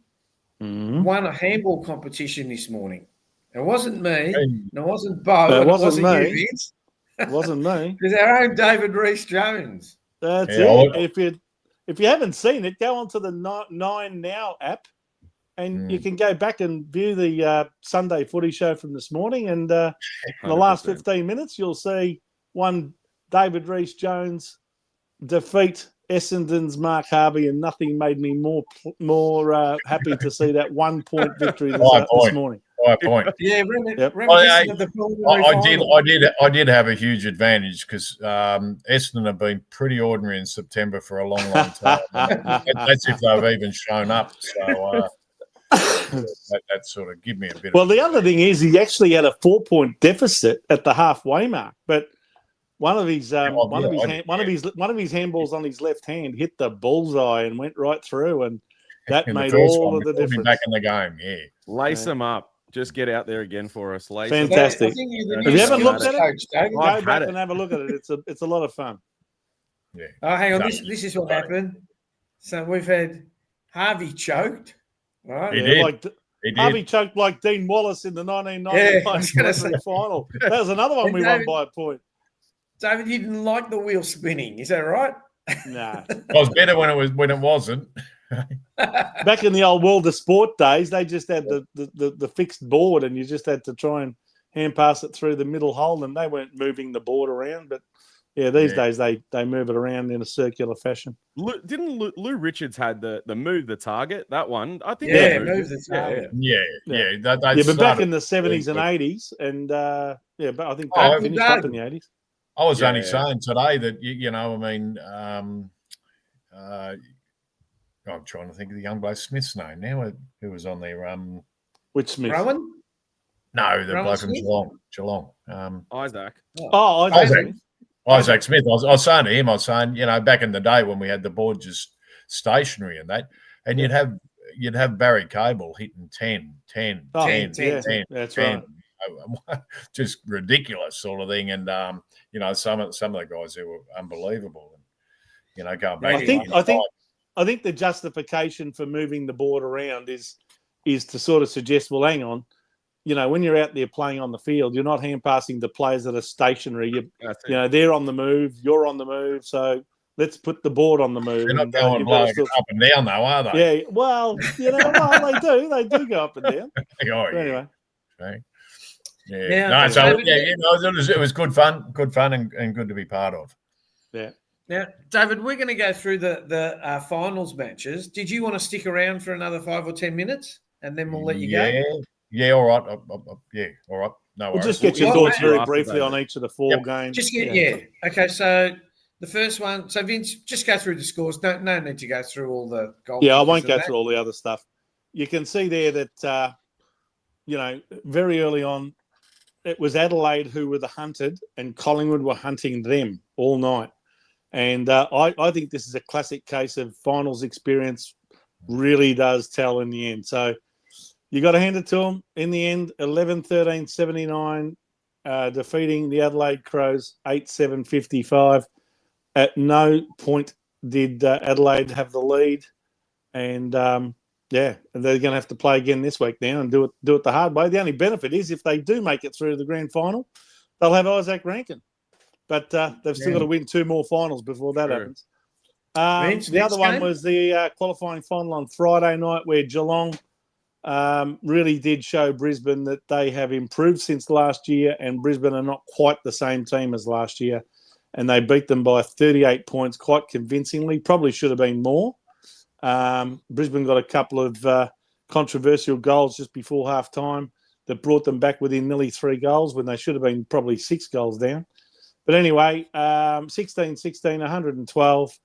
won a handball competition this morning. It wasn't me. And it wasn't Bo. It wasn't me. You, Vince. It wasn't me. It was our own David Rees-Jones. That's it. If you haven't seen it, go onto the 9 Now app, and you can go back and view the Sunday Footy show from this morning. And in the last 15 minutes, you'll see one David Rees-Jones defeat Essendon's Mark Harvey, and nothing made me more happy to see that 1 point victory this morning. 5 point. Yeah, I did have a huge advantage because Essendon have been pretty ordinary in September for a long time. That's if they've even shown up. So that sort of give me a bit. Well, the other thing is he actually had a 4-point deficit at the halfway mark, but one of his handballs on his left hand hit the bullseye and went right through, and that made all of the difference. Back in the game, Lace them up. Just get out there again for us. Fantastic. If you haven't looked at it, go back and have a look at it. It's a lot of fun. Yeah. Oh, hang on. This is what happened. So we've had Harvey choked. Right? He did. Harvey choked like Dean Wallace in the 1999 final. That was another one we won by a point. David, you didn't like the wheel spinning. Is that right? Nah. It was better when it wasn't. Back in the old World of Sport days, they just had the fixed board, and you just had to try and hand pass it through the middle hole, and they weren't moving the board around. But these days they move it around in a circular fashion. Didn't Lou Richards had the move the target? That one, I think. Move the target. Yeah. But back in the 70s and 80s, and but I think they finished up in the 80s. I was only saying today that I'm trying to think of the young bloke Smith's name now. Who was on there? Which Smith? Rowan? No, the bloke from Geelong. Isaac. Oh, Isaac Smith. I was saying to him, back in the day when we had the board just stationary and that, and you'd have Barry Cable hitting 10. That's 10. Right. Just ridiculous sort of thing. And some of the guys who were unbelievable. And going back. I think the justification for moving the board around is to sort of suggest, well, hang on, when you're out there playing on the field, you're not hand passing to players that are stationary. They're on the move, you're on the move, so let's put the board on the move. They're not going up and down, though, are they? Yeah, well, they do. They do go up and down. Anyway. Okay. It was good fun and good to be part of. Yeah. Now, David, we're going to go through the finals matches. Did you want to stick around for another 5 or 10 minutes, and then we'll let you go? Yeah, all right. All right. No worries. We'll just get your thoughts very briefly on each of the 4 games. Okay, so the first one. So, Vince, just go through the scores. No need to go through all the goals. Yeah, I won't go through all the other stuff. You can see there that, very early on, it was Adelaide who were the hunted, and Collingwood were hunting them all night. And I think this is a classic case of finals experience really does tell in the end. So you got to hand it to them. In the end, 11-13-79, defeating the Adelaide Crows 8-7-55. At no point did Adelaide have the lead. And, they're going to have to play again this week now and do it the hard way. The only benefit is if they do make it through to the grand final, they'll have Isaac Rankin. But they've still got to win 2 more finals before that happens. The other one was the qualifying final on Friday night, where Geelong really did show Brisbane that they have improved since last year, and Brisbane are not quite the same team as last year. and they beat them by 38 points quite convincingly. Probably should have been more. Brisbane got a couple of controversial goals just before half-time that brought them back within nearly 3 goals when they should have been probably 6 goals down. But anyway, 16-16, 112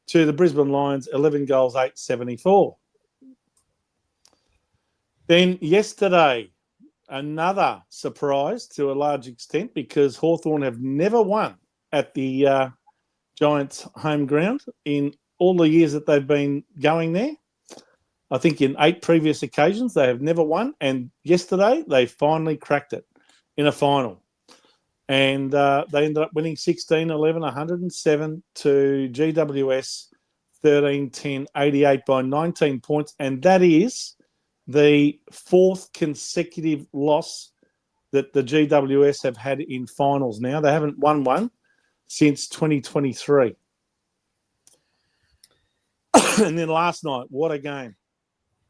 to the Brisbane Lions, 11 goals, 874. Then yesterday, another surprise to a large extent because Hawthorn have never won at the Giants' home ground in all the years that they've been going there. I think in 8 previous occasions they have never won, and yesterday they finally cracked it in a final. And they ended up winning 16-11, 107 to GWS, 13-10, 88 by 19 points. And that is the 4th consecutive loss that the GWS have had in finals now. They haven't won one since 2023. And then last night, what a game.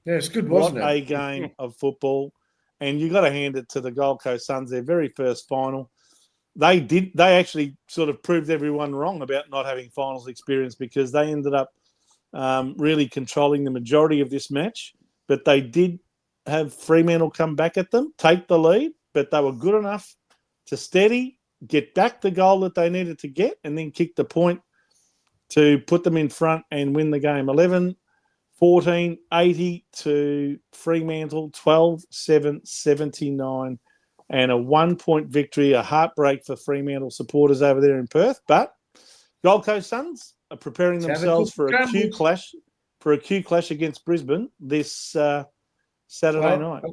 Yeah, it's good, wasn't it? What a game of football. And you got to hand it to the Gold Coast Suns, their very first final. They actually sort of proved everyone wrong about not having finals experience because they ended up really controlling the majority of this match. But they did have Fremantle come back at them, take the lead, but they were good enough to steady, get back the goal that they needed to get, and then kick the point to put them in front and win the game. 11-14, 80 to Fremantle, 12-7, 79. And a 1-point victory, a heartbreak for Fremantle supporters over there in Perth. But Gold Coast Suns are preparing themselves for a Q clash against Brisbane this Saturday night.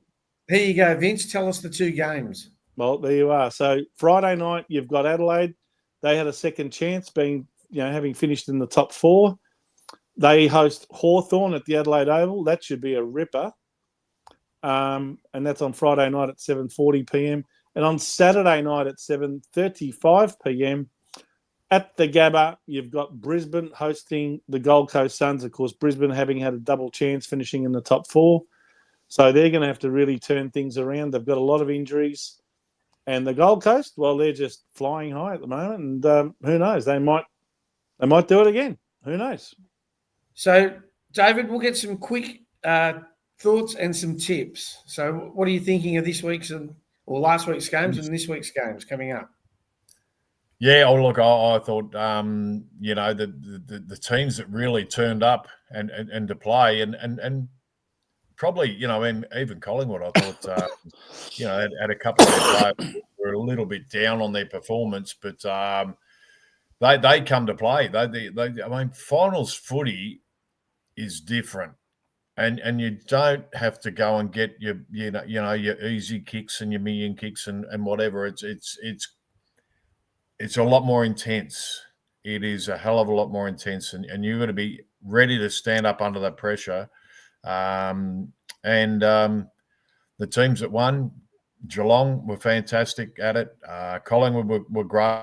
Here you go, Vince. Tell us the 2 games. Well, there you are. So Friday night, you've got Adelaide. They had a second chance, having finished in the top 4. They host Hawthorn at the Adelaide Oval. That should be a ripper. And that's on Friday night at 7:40 p.m. And on Saturday night at 7:35 p.m. at the Gabba, you've got Brisbane hosting the Gold Coast Suns. Of course, Brisbane having had a double chance finishing in the top 4. So they're going to have to really turn things around. They've got a lot of injuries. And the Gold Coast, well, they're just flying high at the moment. And who knows? They might do it again. Who knows? So, David, we'll get some quick thoughts and some tips. So what are you thinking of this week's or last week's games and this week's games coming up? Yeah, look, I thought, the teams that really turned up and to play and probably, even Collingwood, I thought, had a couple of their players who were a little bit down on their performance, but they come to play. Finals footy is different. And you don't have to go and get your easy kicks and your million kicks and whatever. It's a lot more intense. It is a hell of a lot more intense, and you've got to be ready to stand up under that pressure. The teams that won, Geelong were fantastic at it. Collingwood were great.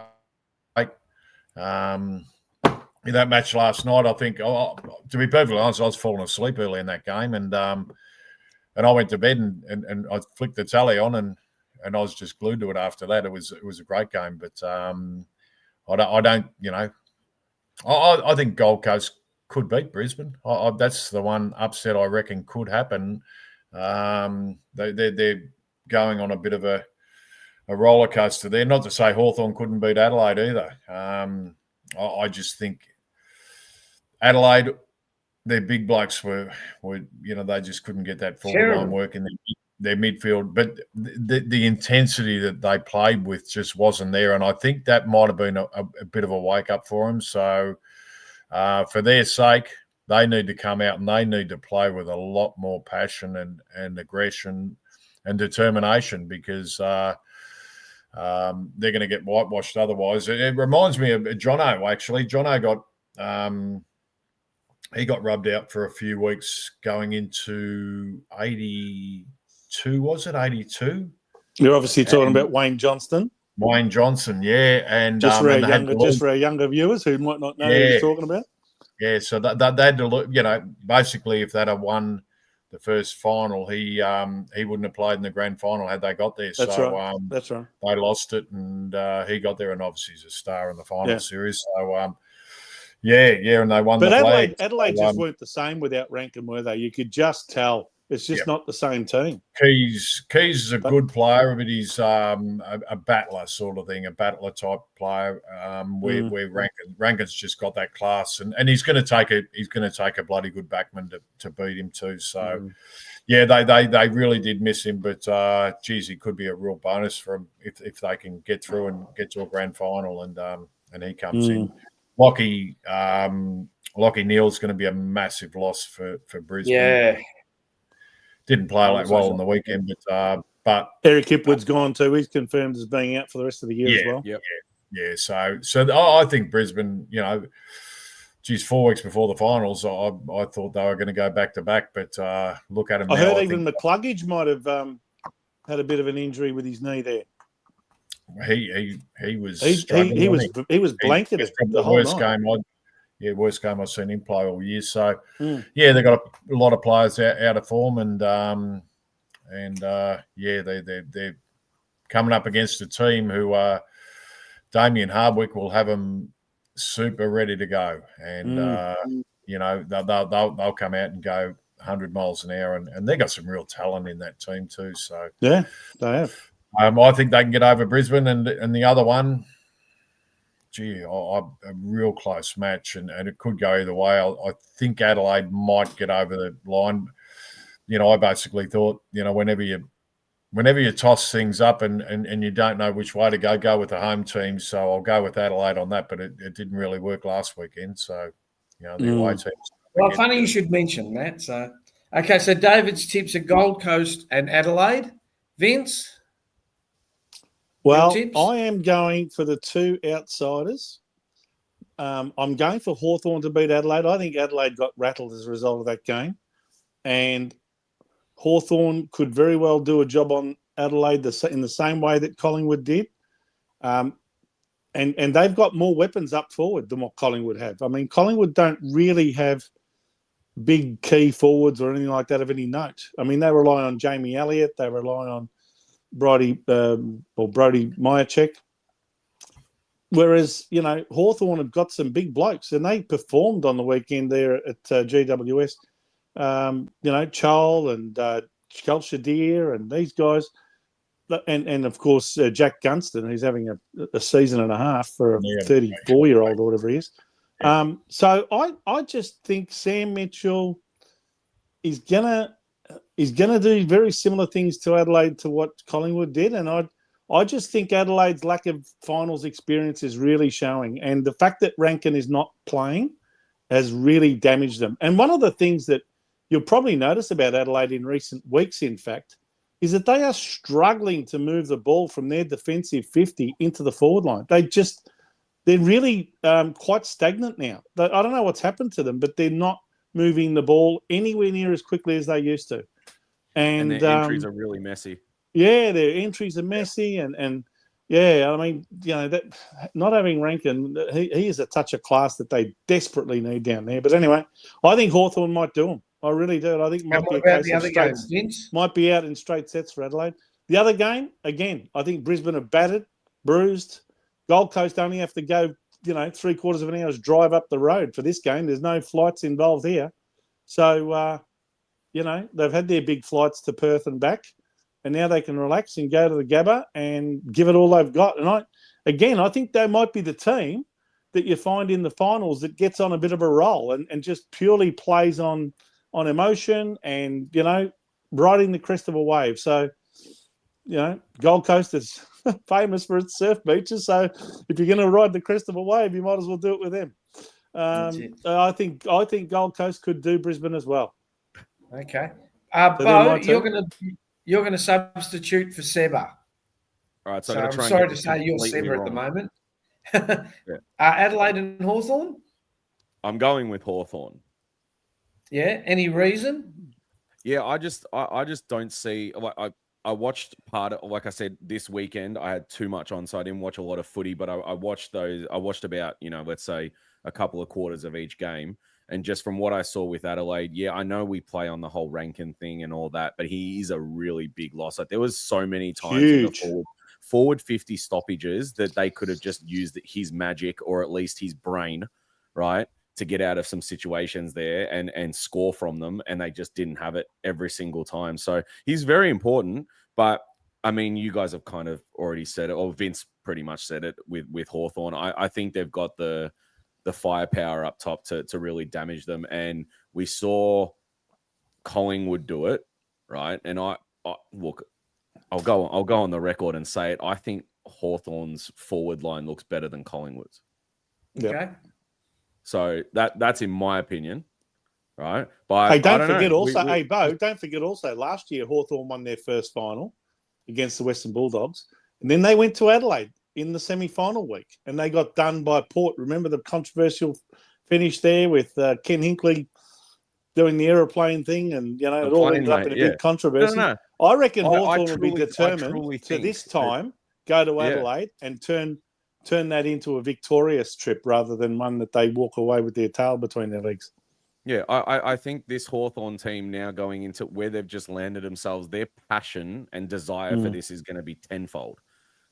In that match last night, I think, to be perfectly honest, I was falling asleep early in that game, and I went to bed and I flicked the tally on, and I was just glued to it after that. It was a great game, but I think Gold Coast could beat Brisbane. That's the one upset I reckon could happen. They're going on a bit of a roller coaster there. Not to say Hawthorn couldn't beat Adelaide either. I just think Adelaide, their big blokes were they just couldn't get that forward line work in their midfield. But the intensity that they played with just wasn't there, and I think that might have been a bit of a wake up for them. So for their sake, they need to come out and they need to play with a lot more passion and aggression and determination because they're going to get whitewashed otherwise. It reminds me of Jono, actually. Jono got he got rubbed out for a few weeks going into 82, was it? 82? You're obviously talking about Wayne Johnston. Wayne Johnson, yeah. And just for our younger viewers who might not know who he's talking about. Yeah, so they had to look, basically if they'd have won first final, he wouldn't have played in the grand final had they got there. That's right. That's right. They lost it, and he got there, and obviously he's a star in the final series. So and they won the flag. Adelaide just weren't the same without Rankin, were they? You could just tell. It's just not the same team. Keys is a good player, but he's a battler sort of thing, a battler type player. Where Rankin's just got that class, and he's going to take a bloody good backman to beat him too. So, they really did miss him, but geez, he could be a real bonus for him if they can get through and get to a grand final, and he comes in. Lockie Neal's going to be a massive loss for Brisbane. Yeah. Didn't play like well on the weekend, but Eric Hipwood's gone too. He's confirmed as being out for the rest of the year as well. Yeah. So I think Brisbane, 4 weeks before the finals, I thought they were going to go back to back, but look at him. I heard even McCluggage might have had a bit of an injury with his knee there. He was he was blanketed the whole worst night. Worst game I've seen him play all year. So, they got a lot of players out of form, and they're coming up against a team who Damien Hardwick will have them super ready to go, and they'll come out and go 100 miles an hour, and they got some real talent in that team too. So yeah, they have. I think they can get over Brisbane, and the other one. A real close match, and it could go either way. I think Adelaide might get over the line. I basically thought, whenever you toss things up and you don't know which way to go with the home team. So I'll go with Adelaide on that, but it didn't really work last weekend. So, the away teams. Well, funny you should mention that. So, okay, so David's tips are Gold Coast and Adelaide. Vince? Well, I am going for the two outsiders. I'm going for Hawthorn to beat Adelaide. I think Adelaide got rattled as a result of that game. And Hawthorn could very well do a job on Adelaide in the same way that Collingwood did. And they've got more weapons up forward than what Collingwood have. I mean, Collingwood don't really have big key forwards or anything like that of any note. I mean, they rely on Jamie Elliott. They rely on Brody Myercheck. Whereas, Hawthorn have got some big blokes, and they performed on the weekend there at GWS. Chol and Shadir and these guys. And of course, Jack Gunston, who's having a season and a half for a 34-year-old or whatever he is. So I just think Sam Mitchell is going to do very similar things to Adelaide to what Collingwood did. And I just think Adelaide's lack of finals experience is really showing. And the fact that Rankin is not playing has really damaged them. And one of the things that you'll probably notice about Adelaide in recent weeks, in fact, is that they are struggling to move the ball from their defensive 50 into the forward line. They're really quite stagnant now. I don't know what's happened to them, but they're not moving the ball anywhere near as quickly as they used to. And their entries are really messy. Yeah, their entries are messy. And I mean, that not having Rankin, he is a touch of class that they desperately need down there. But anyway, I think Hawthorn might do them. I really do. I think might be out in straight sets for Adelaide. The other game, again, I think Brisbane are battered, bruised. Gold Coast only have to go, 3/4 of an hour's drive up the road for this game. There's no flights involved here. So, they've had their big flights to Perth and back, and now they can relax and go to the Gabba and give it all they've got. And I think they might be the team that you find in the finals that gets on a bit of a roll and just purely plays on emotion and, riding the crest of a wave. So, Gold Coast is famous for its surf beaches. So if you're going to ride the crest of a wave, you might as well do it with them. I think Gold Coast could do Brisbane as well. Okay. Bo, you're going to substitute for Seba. All right. So I'm sorry to say you're Seba at the moment. Adelaide and Hawthorn? I'm going with Hawthorn. Yeah. Any reason? Yeah, I just don't see. I watched part of, like I said, this weekend. I had too much on, so I didn't watch a lot of footy. But I watched those. I watched about, let's say, a couple of quarters of each game. And just from what I saw with Adelaide, yeah, I know we play on the whole Rankin thing and all that, but he is a really big loss. Like there was so many times in the forward 50 stoppages that they could have just used his magic or at least his brain, right, to get out of some situations there and score from them, and they just didn't have it every single time. So he's very important, but I mean, you guys have kind of already said it, or Vince pretty much said it with Hawthorn. I think they've got the firepower up top to really damage them. And we saw Collingwood do it, right? And I look, I'll go on the record and say it. I think Hawthorn's forward line looks better than Collingwood's. Okay. So that's in my opinion, right? But hey, don't forget also, Bo, don't forget also, last year Hawthorn won their first final against the Western Bulldogs, and then they went to Adelaide in the semi-final week, and they got done by Port. Remember the controversial finish there with Ken Hinkley doing the aeroplane thing, and it all ended up in a big controversy. No. I reckon Hawthorn will be determined to this time go to Adelaide and turn that into a victorious trip rather than one that they walk away with their tail between their legs. Yeah, I think this Hawthorn team now going into where they've just landed themselves, their passion and desire for this is going to be tenfold.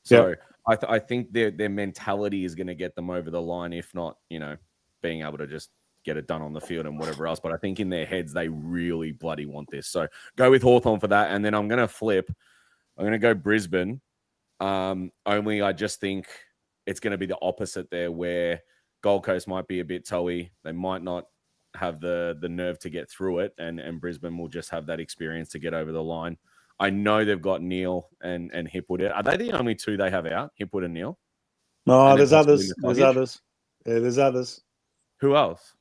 So I think their mentality is going to get them over the line, if not, being able to just get it done on the field and whatever else. But I think in their heads, they really bloody want this. So go with Hawthorn for that. And then I'm going to flip. I'm going to go Brisbane. Only I just think it's going to be the opposite there, where Gold Coast might be a bit toey. They might not have the nerve to get through it. And Brisbane will just have that experience to get over the line. I know they've got Neil and Hipwood. Are they the only two they have out, Hipwood and Neil? No, there's others. There's others. Yeah, there's others. Who else?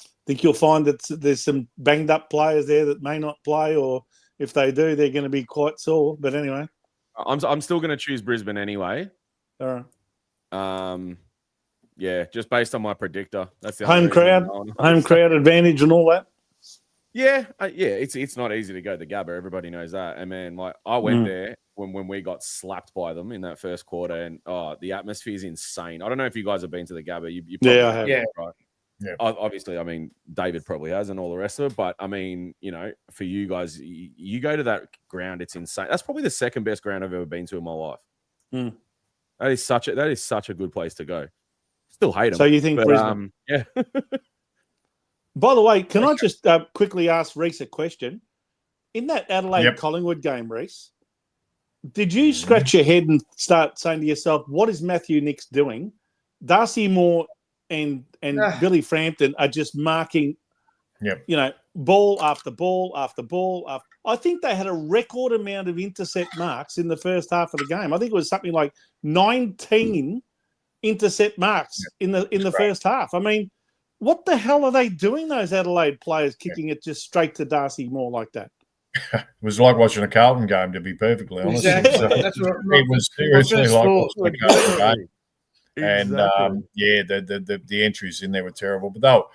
I think you'll find that there's some banged up players there that may not play, or if they do, they're going to be quite sore. But anyway, I'm still going to choose Brisbane anyway. All right. Yeah, just based on my predictor. That's the home crowd advantage and all that. Yeah, it's not easy to go to Gabba. Everybody knows that. And man, like I went there when we got slapped by them in that first quarter, and the atmosphere is insane. I don't know if you guys have been to the Gabba. You probably I have. Yeah, right. Yeah. Obviously, I mean, David probably has, and all the rest of it. But I mean, for you guys, you go to that ground, it's insane. That's probably the second best ground I've ever been to in my life. That is such a good place to go. Still hate them. So you think Brisbane? Yeah. By the way, can I just quickly ask Reese a question? In that Adelaide Collingwood game, Reese, did you scratch your head and start saying to yourself, what is Matthew Nicks doing? Darcy Moore and Billy Frampton are just marking, ball after ball after ball. I think they had a record amount of intercept marks in the first half of the game. I think it was something like 19 intercept marks in the first half. I mean, what the hell are they doing, those Adelaide players, kicking it just straight to Darcy Moore like that? It was like watching a Carlton game, to be perfectly honest. Exactly. So it was seriously like watching a Carlton game. And the entries in there were terrible, but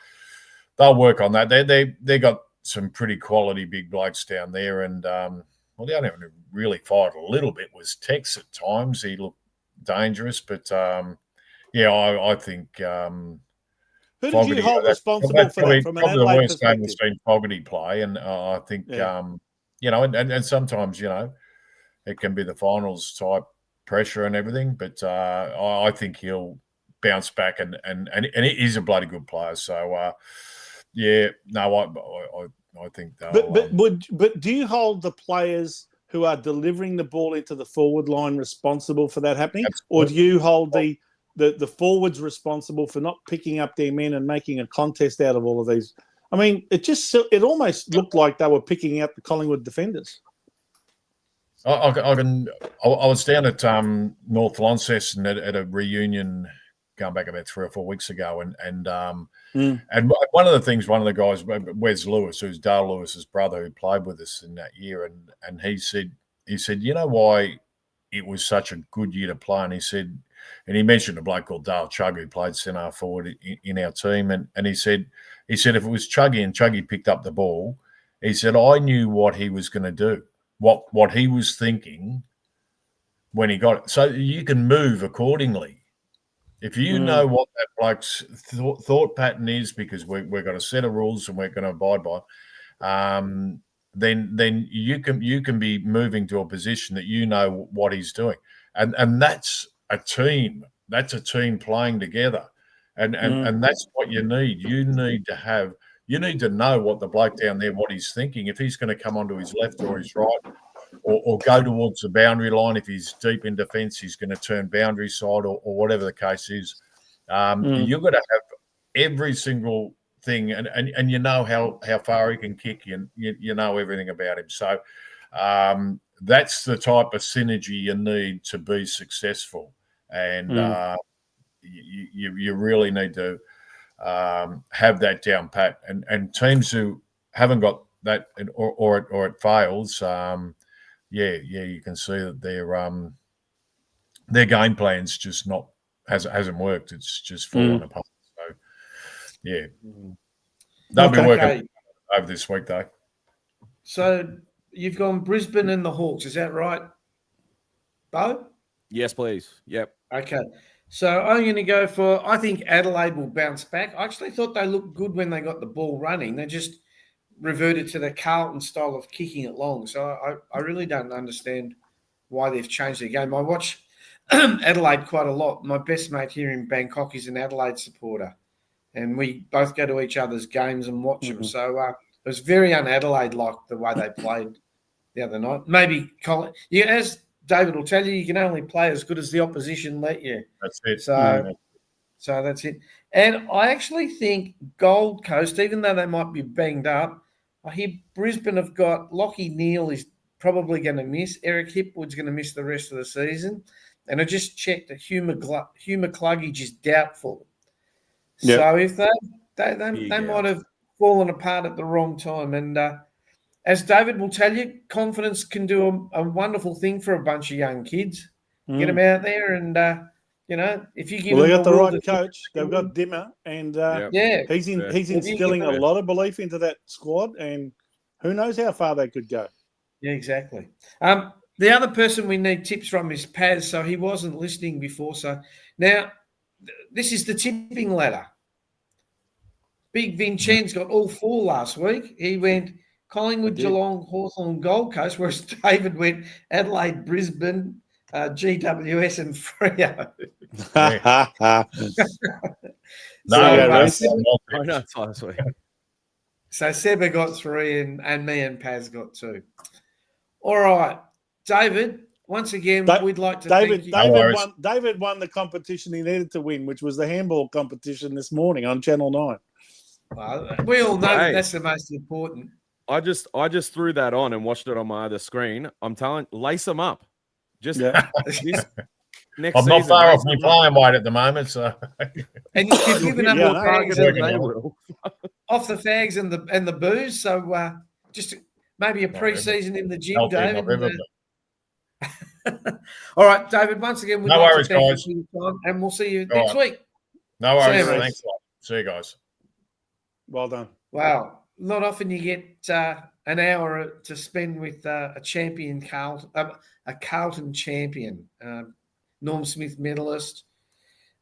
they'll work on that. They got some pretty quality big blokes down there, and the only one who really fired a little bit was Tex at times. He looked dangerous, but I think. Who did you hold responsible for that from an Adelaide perspective? Game has been Fogarty play, and I think and sometimes it can be the finals type pressure and everything, but I think he'll bounce back, and he is a bloody good player. So I think they'll. But do you hold the players who are delivering the ball into the forward line responsible for that happening, or do you hold the forwards responsible for not picking up their men and making a contest out of all of these? I mean, it almost looked like they were picking out the Collingwood defenders. I was down at North Launceston at a reunion going back about 3 or 4 weeks ago, and one of the guys, Wes Lewis, who's Dale Lewis's brother, who played with us in that year, and he said, you know why it was such a good year to play, and he said. And he mentioned a bloke called Dale Chugg who played centre forward in our team. And he said if it was Chuggy and Chuggy picked up the ball, he said, I knew what he was going to do, what he was thinking when he got it. So you can move accordingly. If you know what that bloke's thought pattern is, because we've got a set of rules and we're going to abide by, then you can be moving to a position that you know what he's doing, and that's a team. That's a team playing together, and that's what you need. You need to know what the bloke down there, what he's thinking. If he's going to come onto his left or his right, or go towards the boundary line. If he's deep in defence, he's going to turn boundary side, or whatever the case is. You've got to have every single thing, and you know how far he can kick. You know everything about him. So that's the type of synergy you need to be successful, and you really need to have that down pat. And teams who haven't got that, or it fails, you can see that their game plan's just hasn't worked. It's just fallen apart. So they'll be working over this week though. So you've gone Brisbane and the Hawks, is that right, Bo? Yes, please. Yep. Okay. So I'm going to go for, I think Adelaide will bounce back. I actually thought they looked good when they got the ball running. They just reverted to the Carlton style of kicking it long. So I really don't understand why they've changed their game. I watch Adelaide quite a lot. My best mate here in Bangkok is an Adelaide supporter, and we both go to each other's games and watch them. So it was very un-Adelaide-like the way they played the other night. Maybe, Colin, as David will tell you, you can only play as good as the opposition let you. That's it. So that's it. And I actually think Gold Coast, even though they might be banged up, I hear Brisbane have got Lachie Neale is probably going to miss. Eric Hipwood's going to miss the rest of the season. And I just checked that Hugh McCluggage is doubtful. Yep. So if they might have fallen apart at the wrong time. And as David will tell you, confidence can do a wonderful thing for a bunch of young kids. Get them out there and if you give them they got the right coach. They've got Dimmer, and he's instilling a lot of belief into that squad, and who knows how far they could go. Yeah, exactly. The other person we need tips from is Paz, so he wasn't listening before. So now this is the tipping ladder. Big Vincenz got all four last week. He went Collingwood, Geelong, Hawthorn, Gold Coast, whereas David went Adelaide, Brisbane, GWS and Freo. So Seba got 3 and me and Paz got 2. All right. David, once again, we'd like to thank you. David won the competition he needed to win, which was the handball competition this morning on Channel 9. Well, we all know that's the most important. I just threw that on and watched it on my other screen. I'm telling, lace them up. Just this next I'm not far off my playing weight at the moment, so. And you've given them more fags off the fags and the booze. So just maybe a pre-season in the gym, David. All right, David. Once again, no worries, guys, and we'll see you next week. No worries. Thanks a lot. See you guys. Well done. Wow, not often you get an hour to spend with a champion Carlton, a Carlton champion, Norm Smith medalist.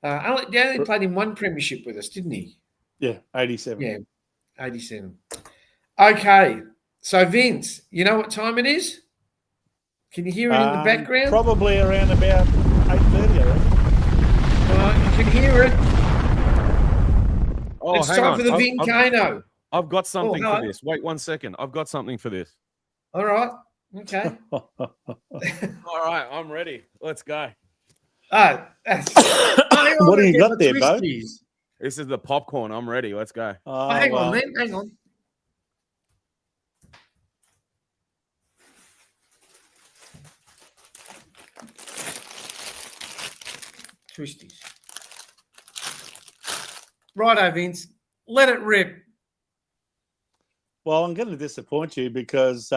He only played in one premiership with us, didn't he? Yeah, 87. Yeah, 87. Okay, so Vince, you know what time it is? Can you hear it in the background? Probably around about 8:30, I reckon. You can hear it. Oh, it's time for the Volcano. I've got something for this. Wait 1 second. I've got something for this. All right. Okay. All right. I'm ready. Let's go. What do you got there, Bo? This is the popcorn. I'm ready. Let's go. Hang on, then. Hang on. Twisties. Righto, Vince. Let it rip. Well, I'm going to disappoint you because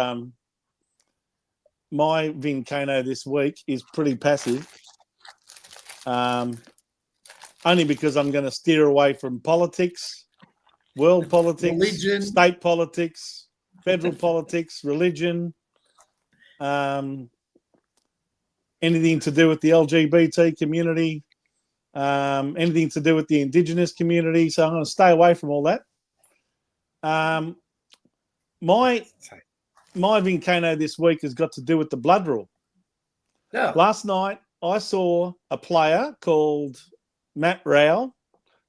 my Volcano this week is pretty passive. Only because I'm going to steer away from politics, world politics, religion, state politics, federal politics, religion, anything to do with the LGBT community. anything to do with the Indigenous community. So I'm going to stay away from all that. My Volcano this week has got to do with the blood rule. Yeah. Last night, I saw a player called Matt Rowell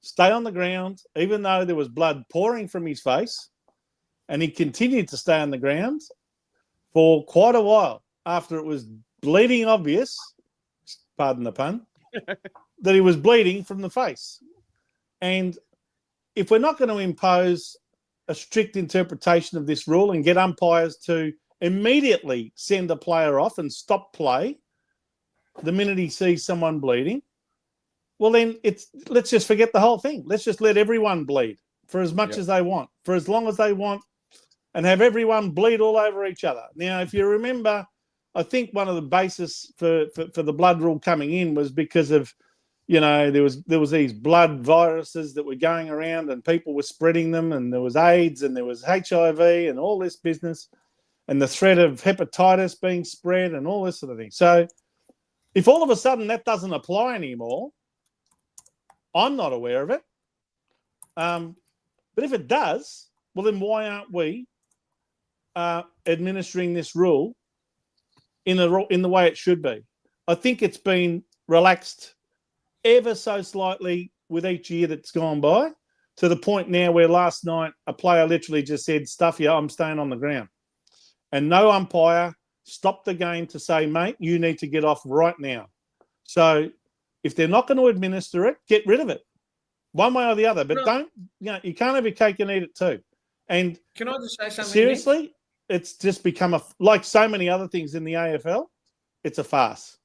stay on the ground, even though there was blood pouring from his face, and he continued to stay on the ground for quite a while after it was bleeding obvious, pardon the pun, that he was bleeding from the face. And if we're not going to impose a strict interpretation of this rule and get umpires to immediately send a player off and stop play the minute he sees someone bleeding, well, then let's just forget the whole thing. Let's just let everyone bleed for as much as they want, for as long as they want, and have everyone bleed all over each other. Now, if you remember, I think one of the basis for the blood rule coming in was because of, there was these blood viruses that were going around and people were spreading them, and there was AIDS and there was HIV and all this business, and the threat of hepatitis being spread and all this sort of thing. So if all of a sudden that doesn't apply anymore, I'm not aware of it. But if it does, well, then why aren't we administering this rule in the way it should be? I think it's been relaxed ever so slightly with each year that's gone by, to the point now where last night a player literally just said, "Stuff you, I'm staying on the ground." And no umpire stopped the game to say, "Mate, you need to get off right now." So if they're not going to administer it, get rid of it, one way or the other. But you can't have your cake and eat it too. And can I just say something? Seriously, Nick? It's just become like so many other things in the AFL. It's a farce.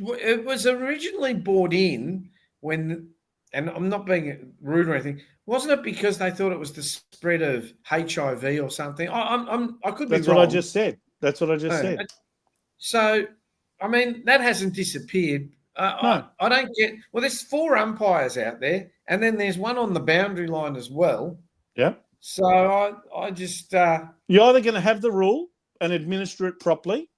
It was originally brought in when, and I'm not being rude or anything, wasn't it because they thought it was the spread of HIV or something? I could be wrong. That's what I just said. That's what I just said. So, I mean, that hasn't disappeared. No. I don't get. Well, there's 4 umpires out there, and then there's one on the boundary line as well. Yeah. So I just you're either going to have the rule and administer it properly,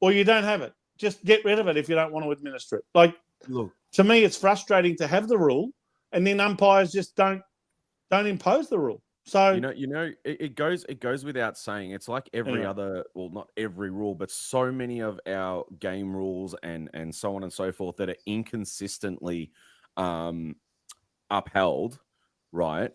or you don't have it. Just get rid of it if you don't want to administer it. Like, look, to me, it's frustrating to have the rule and then umpires just don't impose the rule. So it goes without saying. It's like every other, well, not every rule, but so many of our game rules and so on and so forth that are inconsistently upheld, right?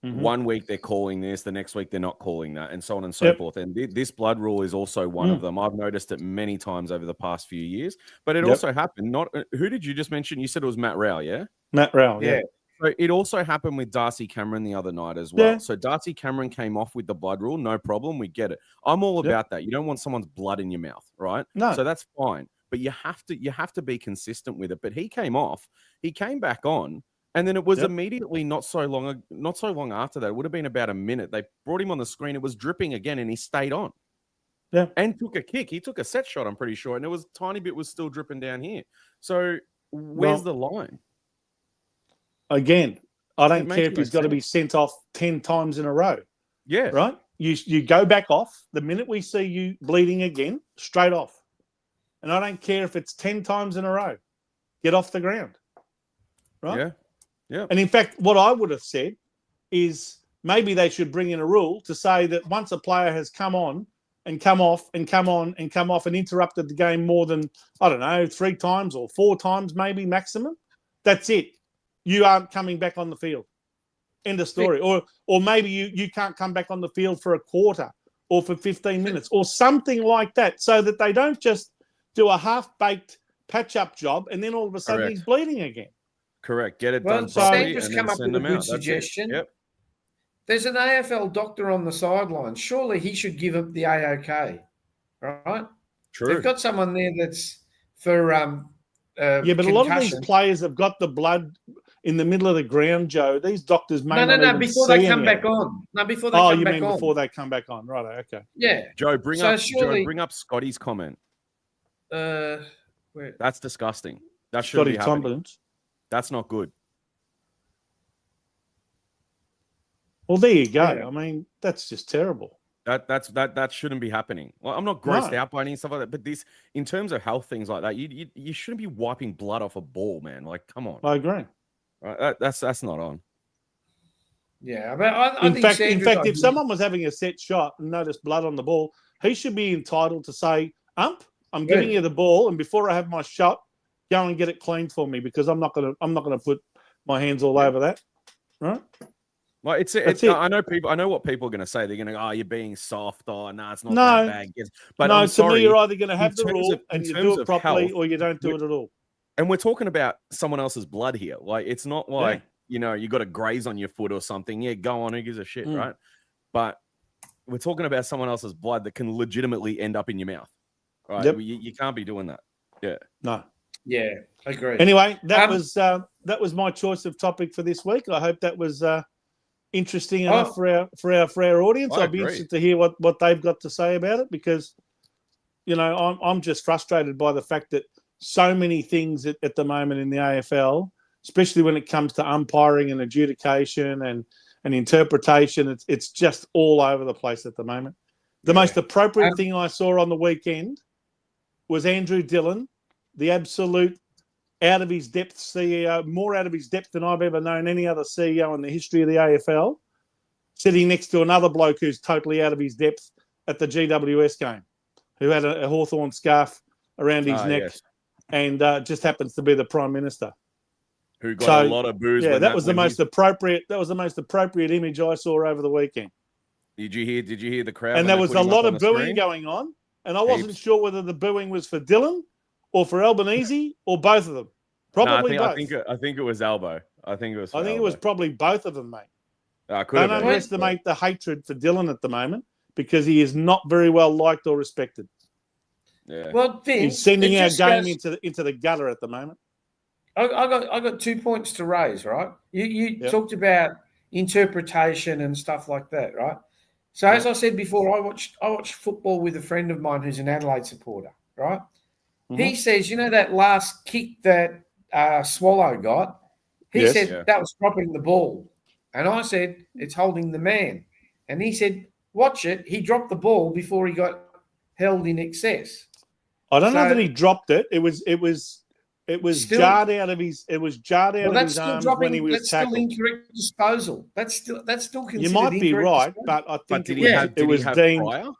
Mm-hmm. One week they're calling this, the next week they're not calling that, and so on and so forth. And this blood rule is also one of them. I've noticed it many times over the past few years. But it also happened. Who did you just mention? You said it was Matt Rowell, yeah? Matt Rowell, yeah. So it also happened with Darcy Cameron the other night as well. Yeah. So Darcy Cameron came off with the blood rule, no problem. We get it. I'm all about that. You don't want someone's blood in your mouth, right? No. So that's fine. But you have to be consistent with it. But he came off, he came back on. And then it was immediately not so long after that. It would have been about a minute. They brought him on the screen. It was dripping again, and he stayed on. Yeah. And took a kick. He took a set shot, I'm pretty sure. And it was a tiny bit was still dripping down here. So where's the line? Again, I don't care if he's got to be sent off 10 times in a row. Yeah. Right? You go back off. The minute we see you bleeding again, straight off. And I don't care if it's 10 times in a row. Get off the ground. Right? Yeah. Yeah. And in fact, what I would have said is maybe they should bring in a rule to say that once a player has come on and come off and come on and come off and interrupted the game more than, 3 times or 4 times maybe maximum, that's it. You aren't coming back on the field. End of story. Or maybe you can't come back on the field for a quarter or for 15 minutes or something like that, so that they don't just do a half-baked patch-up job and then all of a sudden he's bleeding again. Correct. Get it done properly just and come then up send with a them good out. suggestion. Yep. There's an AFL doctor on the sideline. Surely he should give up the AOK, right? True. They've got someone there that's for but a lot of these players have got the blood in the middle of the ground, Joe. These doctors may not even before see they come anything. back on. No, before they come back on. Oh, you mean before they come back on? Right. Okay. Yeah. Joe, bring up Scotty's comment. Where? That's disgusting. That shouldn't be happening. Tomlin's. That's not good. Well, there you go. Yeah. I mean, that's just terrible. That shouldn't be happening. Well, I'm not grossed out by any stuff like that, but this, in terms of health things like that, you shouldn't be wiping blood off a ball, man. Like, come on. I agree. Right? That's not on. Yeah, but I In think fact, if someone was having a set shot and noticed blood on the ball, he should be entitled to say, "Ump, I'm giving you the ball, and before I have my shot, go and get it cleaned for me because I'm not gonna put my hands all over that." Right? Well, it's I know what people are going to say. They're going to go, "Oh, you're being soft." Oh, no, it's not that bad. But no, I'm to me, sorry, you're either going to have the rule and you do it properly, health, or you don't do it at all. And we're talking about someone else's blood here. Like, it's not like you got a graze on your foot or something. Yeah, go on. Who gives a shit, right? But we're talking about someone else's blood that can legitimately end up in your mouth, right? Yep. You can't be doing that. Yeah. No. Yeah, I agree. Anyway, that was my choice of topic for this week. I hope that was interesting enough for our audience. I'll be interested to hear what they've got to say about it because, I'm just frustrated by the fact that so many things at the moment in the AFL, especially when it comes to umpiring and adjudication and interpretation, it's just all over the place at the moment. The most appropriate thing I saw on the weekend was Andrew Dillon, the absolute out of his depth CEO, more out of his depth than I've ever known any other CEO in the history of the AFL, sitting next to another bloke who's totally out of his depth at the GWS game, who had a Hawthorn scarf around his neck and just happens to be the Prime Minister. Who got a lot of boos. Yeah, that was the most appropriate image I saw over the weekend. Did you hear the crowd? And there was a lot of booing going on, and I wasn't sure whether the booing was for Dillon or for Albanese or both of them. Probably both. I think it was Albo. I think it was probably both of them, mate. Don't underestimate the hatred for Dillon at the moment because he is not very well liked or respected. Yeah. Well, Vince, he's sending our game into the gutter at the moment. I got 2 points to raise, right? You talked about interpretation and stuff like that, right? So as I said before, I watched football with a friend of mine who's an Adelaide supporter, right? Mm-hmm. He says, that last kick that Swallow got, he said that was dropping the ball. And I said, it's holding the man. And he said, watch it. He dropped the ball before he got held in excess. I don't know that he dropped it. It was still jarred out of his. It was jarred out of his arms when he was tackled. That's still incorrect disposal. That's still considered. You might be right, but I think it was deemed.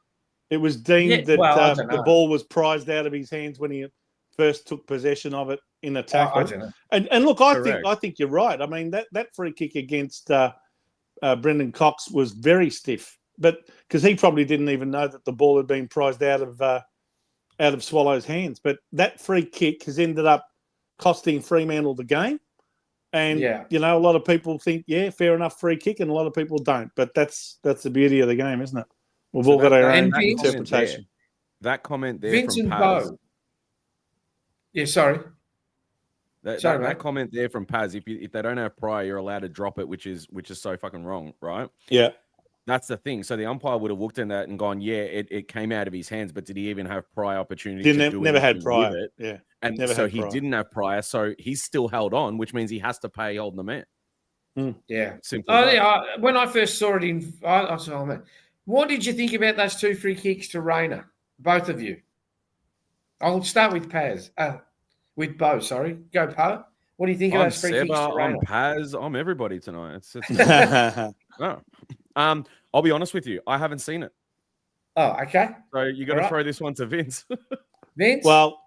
It was deemed that the ball was prized out of his hands when he first took possession of it in a tackle. And look, I think you're right. I mean that free kick against Brendan Cox was very stiff, but because he probably didn't even know that the ball had been prized out of Swallow's hands. But that free kick has ended up costing Fremantle the game. And, a lot of people think, fair enough, free kick, and a lot of people don't. But that's the beauty of the game, isn't it? We've all got our own interpretation. That comment there Vincent from Paz. Bowe. Yeah, sorry. That comment there from Paz, if they don't have prior, you're allowed to drop it, which is so fucking wrong, right? Yeah. That's the thing. So the umpire would have looked at that and gone, it came out of his hands, but did he even have prior opportunity to do never had prior. With it? Yeah. And so he didn't have prior, so he's still held on, which means he has to pay holding the man. Yeah. Simple. When I first saw it I said, oh, man, what did you think about those 2 free kicks to Rayner? Both of you. I'll start with Paz. With Bo, sorry. Go, Po. What do you think of those free kicks to Rayner? I'm Paz. I'm everybody tonight. I'll be honest with you. I haven't seen it. Oh, okay. So you got to throw this one to Vince. Vince? Well,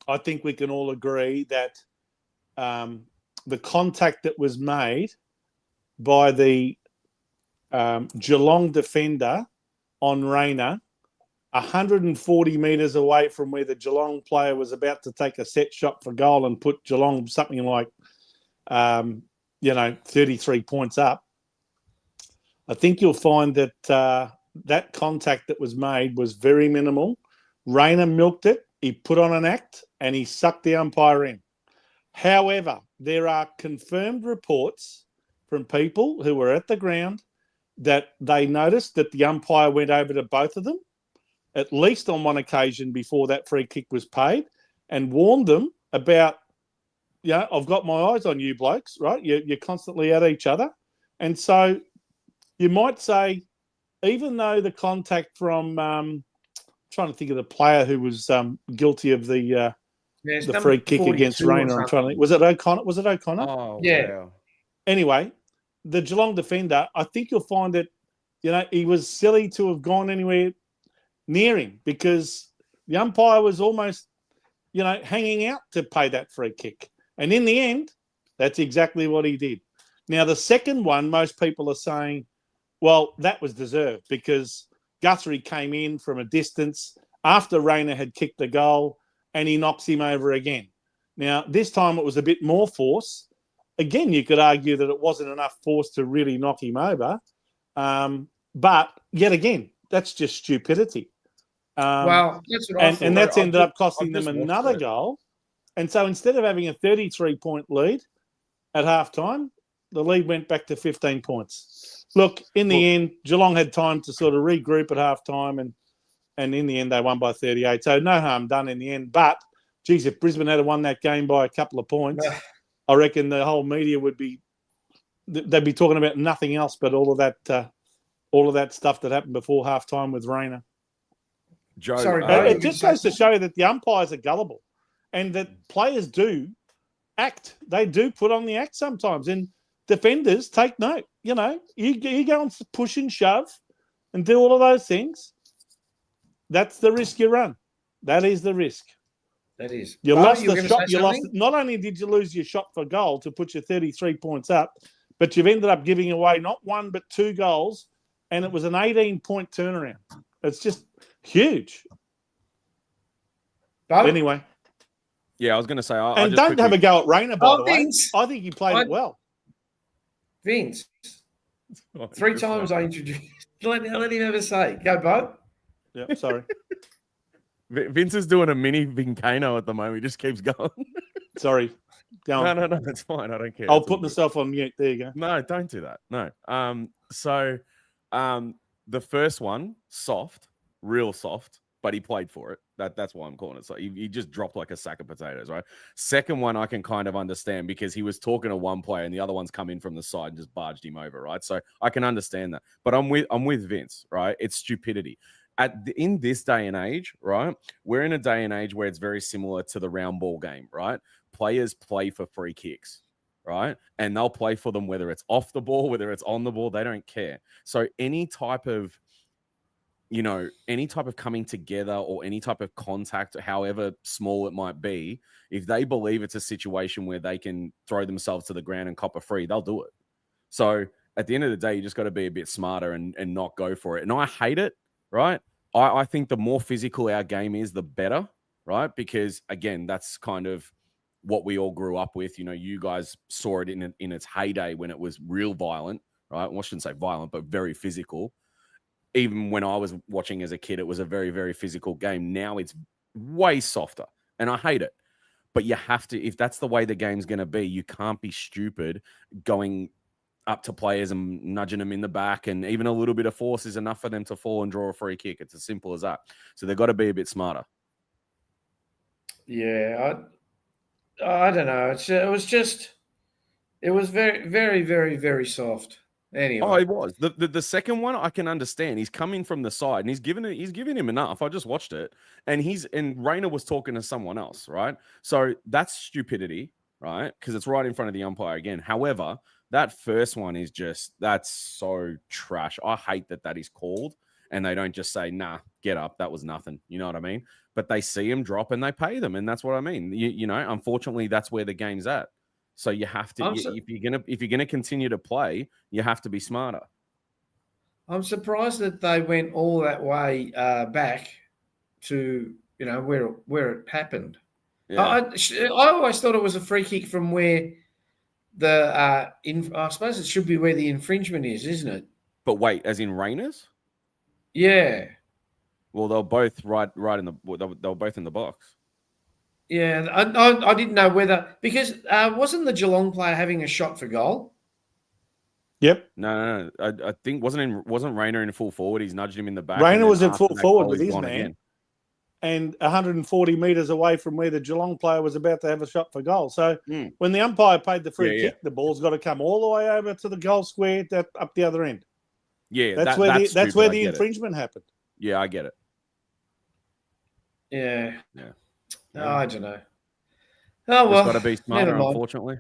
I think we can all agree that the contact that was made by the Geelong defender on Rayner, 140 metres away from where the Geelong player was about to take a set shot for goal and put Geelong something like, 33 points up, I think you'll find that that contact that was made was very minimal. Rayner milked it. He put on an act and he sucked the umpire in. However, there are confirmed reports from people who were at the ground that they noticed that the umpire went over to both of them, at least on one occasion before that free kick was paid, and warned them about, I've got my eyes on you blokes, right? You're constantly at each other. And so you might say, even though the contact from trying to think of the player who was guilty of the free kick against Rayner. I'm trying to think. Was it O'Connor? Oh, yeah. wow. Anyway, the Geelong defender, I think you'll find that, he was silly to have gone anywhere near him because the umpire was almost, hanging out to pay that free kick. And in the end, that's exactly what he did. Now, the second one, most people are saying, well, that was deserved because Guthrie came in from a distance after Rayner had kicked the goal and he knocks him over again. Now, this time it was a bit more force. Again, you could argue that it wasn't enough force to really knock him over. But yet again, that's just stupidity. Well, that's what I thought. And that's ended up costing them another goal. And so instead of having a 33-point lead at halftime, the lead went back to 15 points. Look, in the end, Geelong had time to sort of regroup at halftime, and in the end, they won by 38. So no harm done in the end. But, geez, if Brisbane had won that game by a couple of points, I reckon the whole media they'd be talking about nothing else but all of that stuff that happened before halftime with Rayner. Joe, it just goes to show that the umpires are gullible and that players do act. They do put on the act sometimes. And defenders take note. You go and push and shove and do all of those things. That's the risk you run. That is the risk. That is. You lost the shot. You lost. Not only did you lose your shot for goal to put your 33 points up, but you've ended up giving away not one but two goals, and it was an 18-point turnaround. It's just huge. But anyway. Yeah, I was going to say. And don't have a go at Rayner, by the way. Vince, I think he played it well. Vince, 3 times I introduced. Let him have a say. Go, Bo. Yeah, sorry. Vince is doing a mini Volcano at the moment. He just keeps going. Sorry. Go on. No, that's fine. I don't care. I'll put myself on mute. There you go. No, don't do that. No. So the first one, soft, real soft, but he played for it. That's why I'm calling it. So he just dropped like a sack of potatoes, right? Second one, I can kind of understand because he was talking to one player and the other one's come in from the side and just barged him over, right? So I can understand that. But I'm with Vince, right? It's stupidity. In this day and age, right? We're in a day and age where it's very similar to the round ball game, right? Players play for free kicks, right? And they'll play for them whether it's off the ball, whether it's on the ball, they don't care. So any type of coming together or any type of contact, however small it might be, if they believe it's a situation where they can throw themselves to the ground and cop a free, they'll do it. So at the end of the day, you just got to be a bit smarter and not go for it. And I hate it, right? I think the more physical our game is, the better, right? Because, again, that's kind of what we all grew up with. You guys saw it in its heyday when it was real violent, right? Well, I shouldn't say violent, but very physical. Even when I was watching as a kid, it was a very, very physical game. Now it's way softer, and I hate it. But you have to, if that's the way the game's going to be, you can't be stupid going up to players and nudging them in the back, and even a little bit of force is enough for them to fall and draw a free kick. It's as simple as that. So they've got to be a bit smarter. Yeah, I don't know. It was very, very, very, very soft. Anyway. Oh, it was. The second one I can understand. He's coming from the side and he's giving him enough. I just watched it, and Rayner was talking to someone else, right? So that's stupidity, right? Because it's right in front of the umpire again. However, that first one is that's so trash. I hate that is called, and they don't just say, "Nah, get up. That was nothing." You know what I mean? But they see him drop and they pay them, and that's what I mean. Unfortunately, that's where the game's at. So you have to, if you're gonna continue to play, you have to be smarter. I'm surprised that they went all that way back to where it happened. Yeah. I always thought it was a free kick from where I suppose it should be where the infringement is, isn't it? But wait, as in Rayner's? Yeah. Well, they're both right in they were both in the box. Yeah, I didn't know whether, because wasn't the Geelong player having a shot for goal? Yep. No. I think wasn't Rayner in full forward. He's nudged him in the back. Rayner was in full forward with his man, again. And 140 metres away from where the Geelong player was about to have a shot for goal. So when the umpire paid the free kick, the ball's got to come all the way over to the goal square up the other end. Yeah, That's that's where stupid, I the get it. infringement happened. Yeah, I get it. Yeah. Yeah. Oh, I don't know. Oh, Just well, got to be smarter, never mind. unfortunately.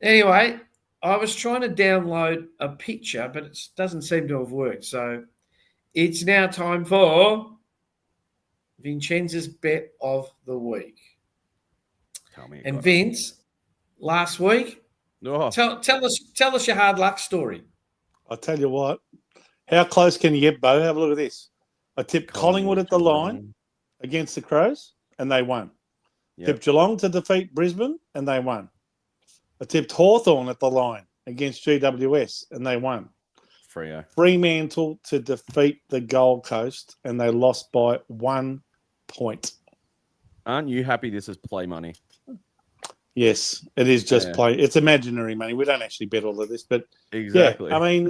Anyway, I was trying to download a picture, but it doesn't seem to have worked. So it's now time for Vincenzo's bet of the week. Tell me. And Vince, last week, tell us your hard luck story. I'll tell you what. How close can you get, Bo? Have a look at this. I tipped Collingwood at the line against the Crows, and they won. Yep. Tipped Geelong to defeat Brisbane, and they won. I tipped Hawthorn at the line against GWS, and they won. Fremantle to defeat the Gold Coast, and they lost by 1 point. Aren't you happy this is play money? Yes, it is just play. It's imaginary money. We don't actually bet all of this, but exactly. Yeah, I mean,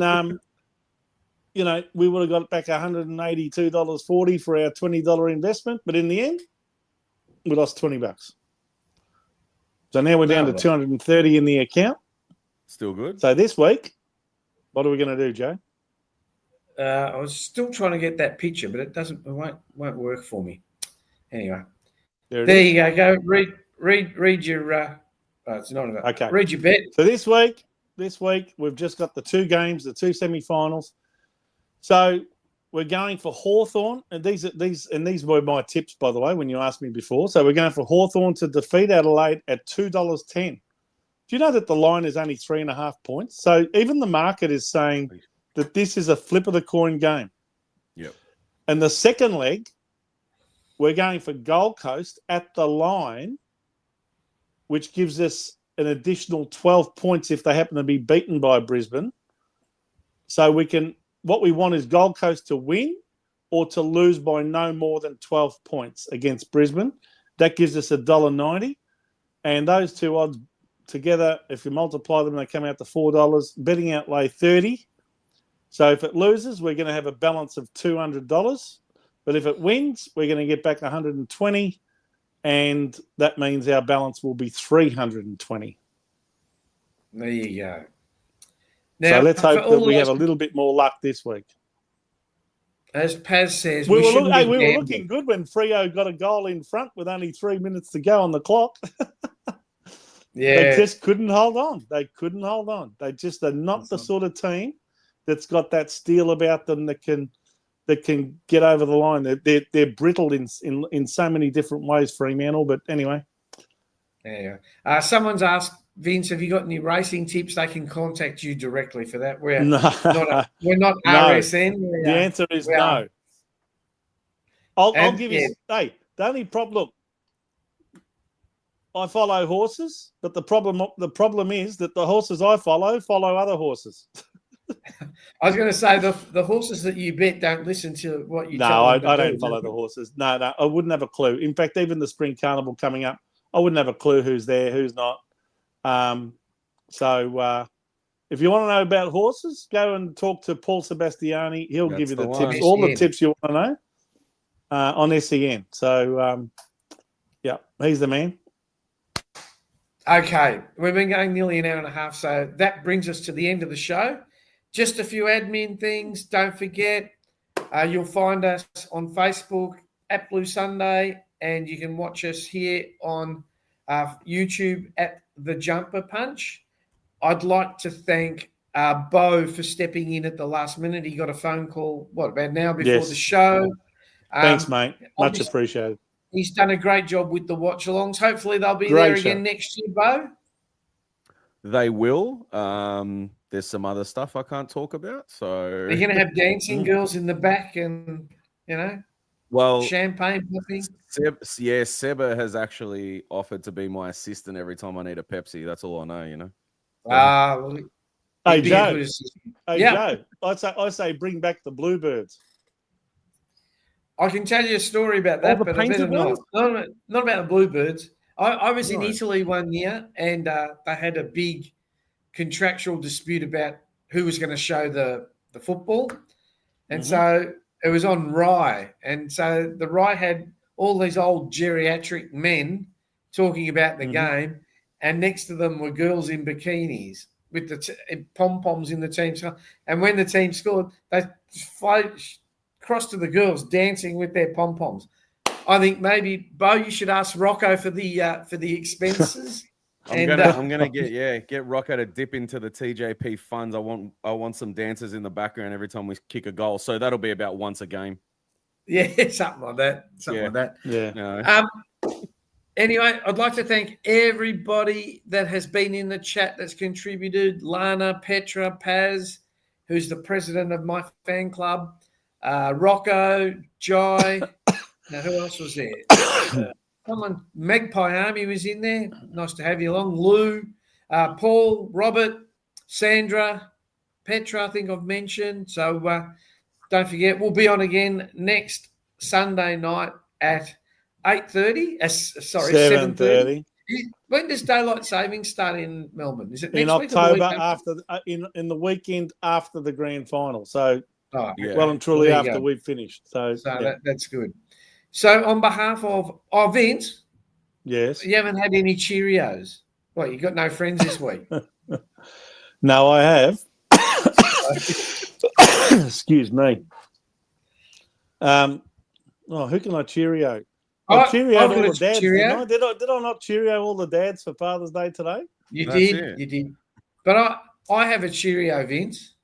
we would have got back $182.40 for our $20 investment, but in the end, we lost $20. So now we're down to $230 in the account. Still good. So this week, what are we going to do, Joe? I was still trying to get that picture, but it won't work for me. Anyway, there you go. Go read your. It's not about. Okay. Read your bet. So this week we've just got the two games, the two semi-finals. So we're going for Hawthorn, and these were my tips, by the way, when you asked me before. So we're going for Hawthorn to defeat Adelaide at $2.10. Do you know that the line is only 3.5 points? So even the market is saying that this is a flip of the coin game. Yep. And the second leg, we're going for Gold Coast at the line, which gives us an additional 12 points if they happen to be beaten by Brisbane. So what we want is Gold Coast to win or to lose by no more than 12 points against Brisbane. That gives us $1.90. And those two odds together, if you multiply them, they come out to $4. Betting outlay $30. So if it loses, we're going to have a balance of $200. But if it wins, we're going to get back $120. And that means our balance will be $320. There you go. Now, so let's hope that we have a little bit more luck this week. As Paz says, we were looking good when Freo got a goal in front with only 3 minutes to go on the clock. They just couldn't hold on. They just are not the sort of team that's got that steel about them that can get over the line. They're brittle in so many different ways, Fremantle. But anyway. Yeah. Someone's asked, Vince, have you got any racing tips? They can contact you directly for that. We're not RSN. The answer is no. I'll give you. Hey, the only problem. Look, I follow horses, but the problem is that the horses I follow other horses. I was going to say the horses that you bet don't listen to what you. No, I don't follow the horses. No, I wouldn't have a clue. In fact, even the Spring Carnival coming up, I wouldn't have a clue who's there, who's not. So if you want to know about horses, go and talk to Paul Sebastiani. He'll give you the tips, all the tips you want to know on SEN. So, he's the man. Okay, we've been going nearly an hour and a half, so that brings us to the end of the show. Just a few admin things. Don't forget, you'll find us on Facebook at Blue Sunday, and you can watch us here on YouTube at The Jumper Punch. I'd like to thank Bo for stepping in at the last minute. He got a phone call, about an hour before the show. Thanks, mate. Much appreciated. He's done a great job with the watch-alongs. Hopefully they'll be there again next year, Bo. They will. There's some other stuff I can't talk about. So you're going to have dancing girls in the back and, champagne popping. Seba has actually offered to be my assistant every time I need a Pepsi. That's all I know, Hey, Joe. Joe. I say bring back the Bluebirds. I can tell you a story about that, but I better not. Not about the Bluebirds. I was in Italy one year, and they had a big contractual dispute about who was going to show the football. And so it was on Rye. And so the Rye had all these old geriatric men talking about the game, and next to them were girls in bikinis. with the pom-poms in the team. And when the team scored, they crossed to the girls dancing with their pom-poms. I think maybe, Bo, you should ask Rocco for the expenses. I'm gonna get Rocco to dip into the TJP funds. I want some dancers in the background every time we kick a goal. So that'll be about once a game. Yeah, something like that. Something like that. Yeah. No. Anyway, I'd like to thank everybody that has been in the chat that's contributed. Lana, Petra, Paz, who's the president of my fan club, Rocco, Jai. Now, who else was there? Someone, Magpie Army was in there. Nice to have you along. Lou, Paul, Robert, Sandra, Petra, I think I've mentioned. So don't forget, we'll be on again next Sunday night at 8:30. 7:30. When does daylight savings start in Melbourne? Is it next in week October or the week after in the weekend after the grand final? So yeah. well and truly There you after go. we've finished. So yeah. That's good. So on behalf of Vince, Yes. you haven't had any Cheerios. What, you got no friends this week? No, I have. Excuse me. Who can I Cheerio? Cheerio all the dads. Did I not Cheerio all the dads for Father's Day today? You did. But I have a Cheerio, Vince.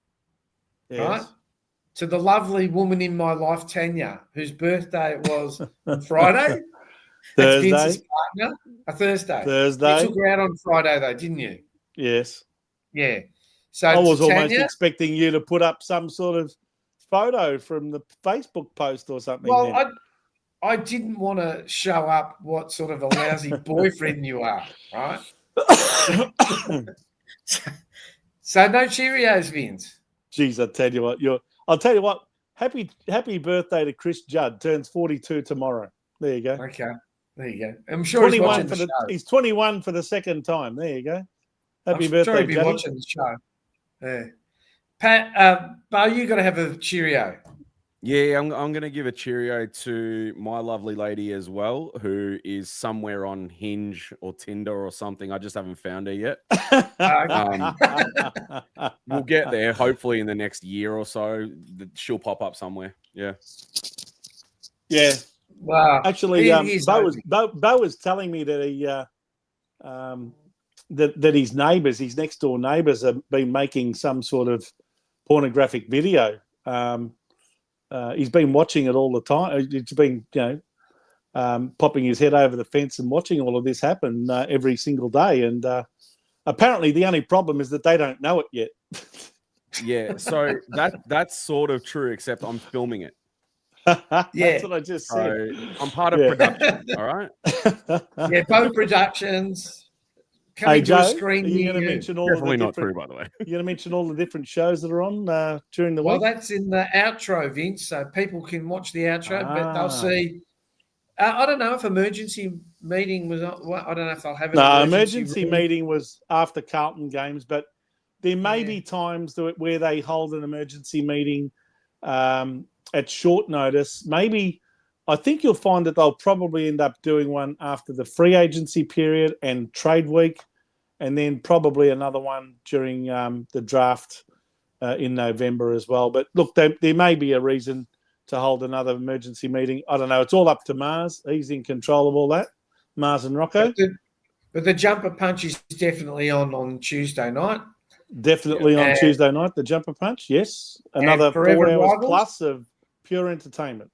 Yes. Right? To the lovely woman in my life, Tanya, whose birthday it was on Friday. That's Vince's partner. A Thursday. You took her out on Friday, though, didn't you? Yes. Yeah. So I was Tanya, almost expecting you to put up some sort of photo from the Facebook post or something. Well, I didn't want to show up what sort of a lousy boyfriend you are, right? So no Cheerios, Vince. Jeez, I'll tell you what. Happy birthday to Chris Judd. Turns 42 tomorrow. There you go. Okay. There you go. I'm sure he's watching the show. He's 21 for the second time. There you go. Happy I'm birthday, sure he'll be Juddy. watching the show. Yeah. Pat, Bo, you got to have a Cheerio. Yeah, I'm going to give a Cheerio to my lovely lady as well, who is somewhere on Hinge or Tinder or something. I just haven't found her yet. We'll get there, hopefully in the next year or so. She'll pop up somewhere. Yeah. Yeah. Wow. Actually, Bo was telling me that he that his neighbours, his next door neighbours, have been making some sort of pornographic video. He's been watching it all the time. He's been, popping his head over the fence and watching all of this happen every single day. And apparently, the only problem is that they don't know it yet. Yeah, so that's sort of true, except I'm filming it. That's what I just said. So I'm part of production. All right. Yeah, both productions. Hey Joe, are you going to mention all definitely of the not true, by the way. You're going to mention all the different shows that are on during the week? Well, that's in the outro, Vince, so people can watch the outro, but they'll see. I don't know if emergency meeting was. I don't know if they'll have an emergency meeting was after Carlton games, but there may be times where they hold an emergency meeting at short notice. Maybe. I think you'll find that they'll probably end up doing one after the free agency period and trade week, and then probably another one during the draft in November as well. But look, there may be a reason to hold another emergency meeting. I don't know. It's all up to Mars. He's in control of all that, Mars and Rocco. But the jumper punch is definitely on Tuesday night. Definitely on Tuesday night, the jumper punch, yes. Another 4 hours plus of pure entertainment.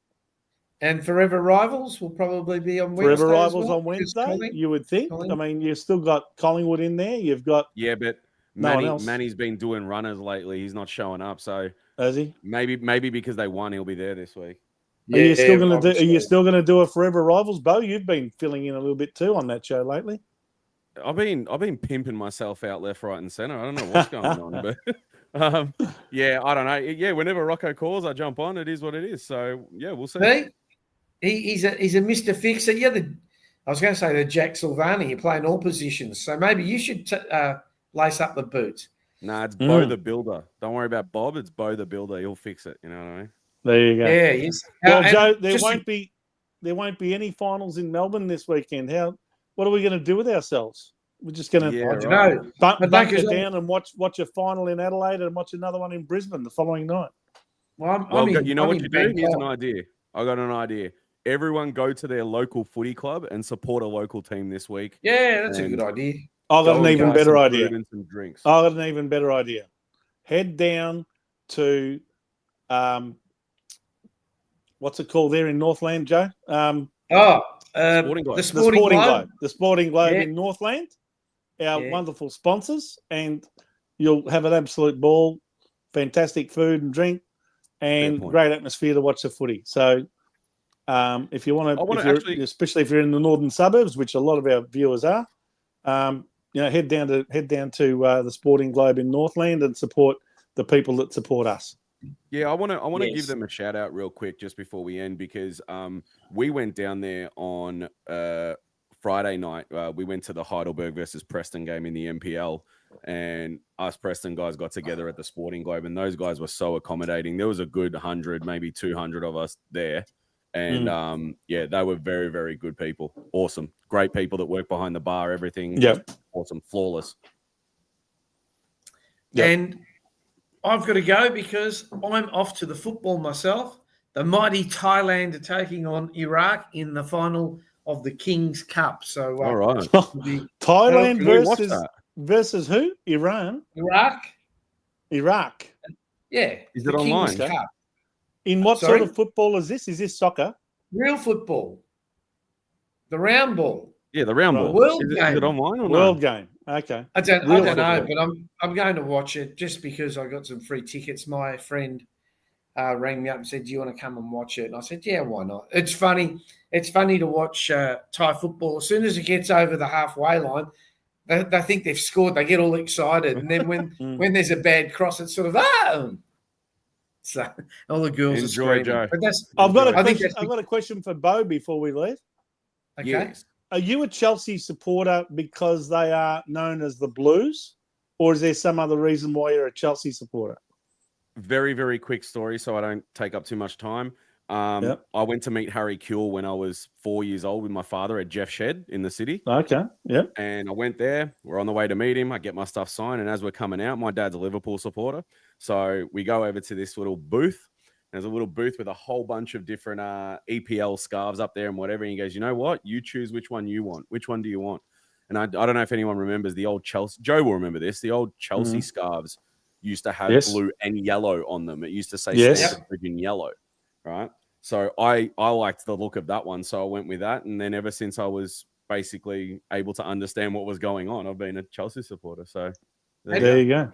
And Forever Rivals will probably be on Wednesday. Forever Rivals on Wednesday, you would think. I mean, you've still got Collingwood in there. You've got but Manny's been doing runners lately. He's not showing up. So has he? Maybe because they won, he'll be there this week. Are you still going to do? Are you still going to do a Forever Rivals, Bo? You've been filling in a little bit too on that show lately. I've been pimping myself out left, right, and centre. I don't know what's going on, but I don't know. Yeah, whenever Rocco calls, I jump on. It is what it is. So yeah, we'll see. Hey? He's a Mr. Fixer. Yeah, I was going to say the Jack Silvani. You play in all positions, so maybe you should lace up the boots. Nah, it's Bo the Builder. Don't worry about Bob. It's Bo the Builder. He'll fix it. You know what I mean? There you go. Yeah, yes. Well, Joe, there won't be any finals in Melbourne this weekend. What are we going to do with ourselves? We're just going Yeah, I don't right. know. bunker because down and watch a final in Adelaide and watch another one in Brisbane the following night. Well, Well, I'm in, you know I'm what in you do? Here's an Bangkok. idea. I got an idea. Everyone go to their local footy club and support a local team this week. Yeah, that's a And good idea. I got Go an and even buy better some idea. food and some drinks. I got an even better idea. Head down to what's it called there in Northland, Joe? Sporting Globe. The The Sporting Globe. The Sporting Globe Yeah. in Northland. Our Yeah. wonderful sponsors, and you'll have an absolute ball. Fantastic food and drink, and point. great atmosphere to watch the footy. So, if you want to, especially if you're in the northern suburbs, which a lot of our viewers are, head down to the Sporting Globe in Northland and support the people that support us. Yeah, I want to Yes. give them a shout out real quick just before we end, because we went down there on Friday night. We went to the Heidelberg versus Preston game in the MPL, and us Preston guys got together at the Sporting Globe, and those guys were so accommodating. There was a good 100, maybe 200 of us there. And they were very, very good people. Awesome. Great people that work behind the bar, everything. Yep. Awesome. Flawless. Yep. And I've got to go because I'm off to the football myself. The mighty Thailand are taking on Iraq in the final of the King's Cup. So, All right. Thailand Can we watch that? versus who? Iran? Iraq. Yeah. Is the it online? King's Cup. In what Sorry? sort of football is this? Is this soccer? Real football. The round ball. Yeah, the round Right. ball. World Is game. it online or World no? game. Okay. I don't Real know, football. but I'm going to watch it just because I got some free tickets. My friend rang me up and said, "Do you want to come and watch it?" And I said, "Yeah, why not?" It's funny. It's funny to watch Thai football. As soon as it gets over the halfway line, they think they've scored. They get all excited, and then when there's a bad cross, it's sort of So all the girls Enjoy, are screaming. Joe. But that's I've got a I think question. I've got a question for Bo before we leave. okay. Yes. Are you a Chelsea supporter because they are known as the Blues, or is there some other reason why you're a Chelsea supporter? Very, very quick story, so I don't take up too much time. Yep. I went to meet Harry Kewell when I was 4 years old with my father at Jeff Shed in the city. Okay. Yep. And I went there. We're on the way to meet him. I get my stuff signed. And as we're coming out, my dad's a Liverpool supporter. So we go over to this little booth. There's a little booth with a whole bunch of different EPL scarves up there and whatever. And he goes, "You know what? You choose which one you want. Which one do you want?" And I don't know if anyone remembers the old Chelsea. Joe will remember this. The old Chelsea scarves used to have blue and yellow on them. It used to say Stamford Bridge in yellow, right? So I liked the look of that one. So I went with that. And then ever since I was basically able to understand what was going on, I've been a Chelsea supporter. So there you go.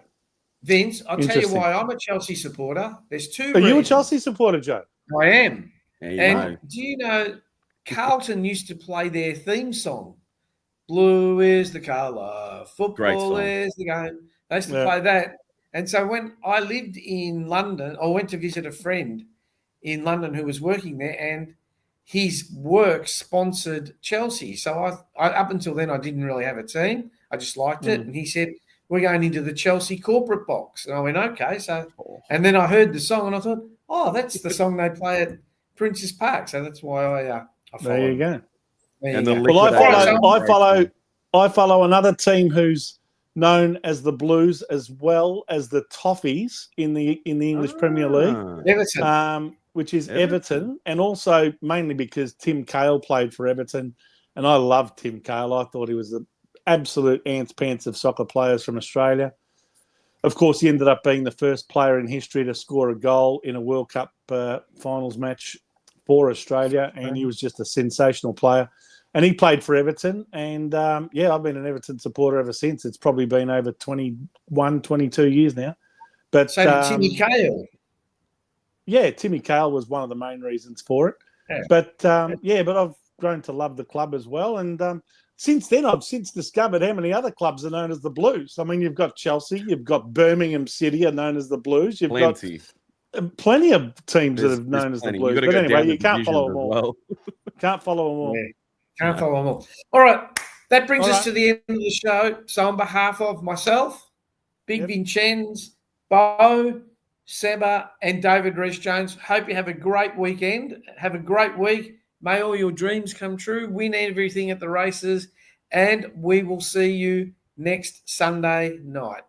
Vince, I'll tell you why I'm a Chelsea supporter. There's two Are you a reasons. Chelsea supporter, Joe? I am. And do you know, Carlton used to play their theme song. Blue is the colour, football is the game. They used to play that. And so when I lived in London, I went to visit a friend in London who was working there, and his work sponsored Chelsea. So I up until then, I didn't really have a team. I just liked it. And he said, "We're going into the Chelsea corporate box." And I went, "Okay." So, and then I heard the song and I thought, "Oh, that's the song they play at Prince's Park." So that's why I follow. There you go. And the Well, I follow another team who's known as the Blues as well as the Toffees in the English Premier League, Everton. which is Everton, and also mainly because Tim Cahill played for Everton, and I loved Tim Cahill. I thought he was the absolute ants pants of soccer players from Australia. Of course, he ended up being the first player in history to score a goal in a World Cup finals match for Australia, and he was just a sensational player. And he played for Everton, and I've been an Everton supporter ever since. It's probably been over 21, 22 years now. But so did Timmy Cahill. Yeah, Timmy Cahill was one of the main reasons for it. Yeah. But I've grown to love the club as well. And since then, I've since discovered how many other clubs are known as the Blues. I mean, you've got Chelsea, you've got Birmingham City are known as the Blues. You've got plenty of teams that are known as the Blues. But anyway, you can't follow them all. Well. Can't follow them all. Yeah. Can't follow them all. All right. That brings us to the end of the show. So on behalf of myself, Big Vincenz, Bo, Seba, and David Rees-Jones, hope you have a great weekend. Have a great week. May all your dreams come true. Win everything at the races. and we will see you next Sunday night.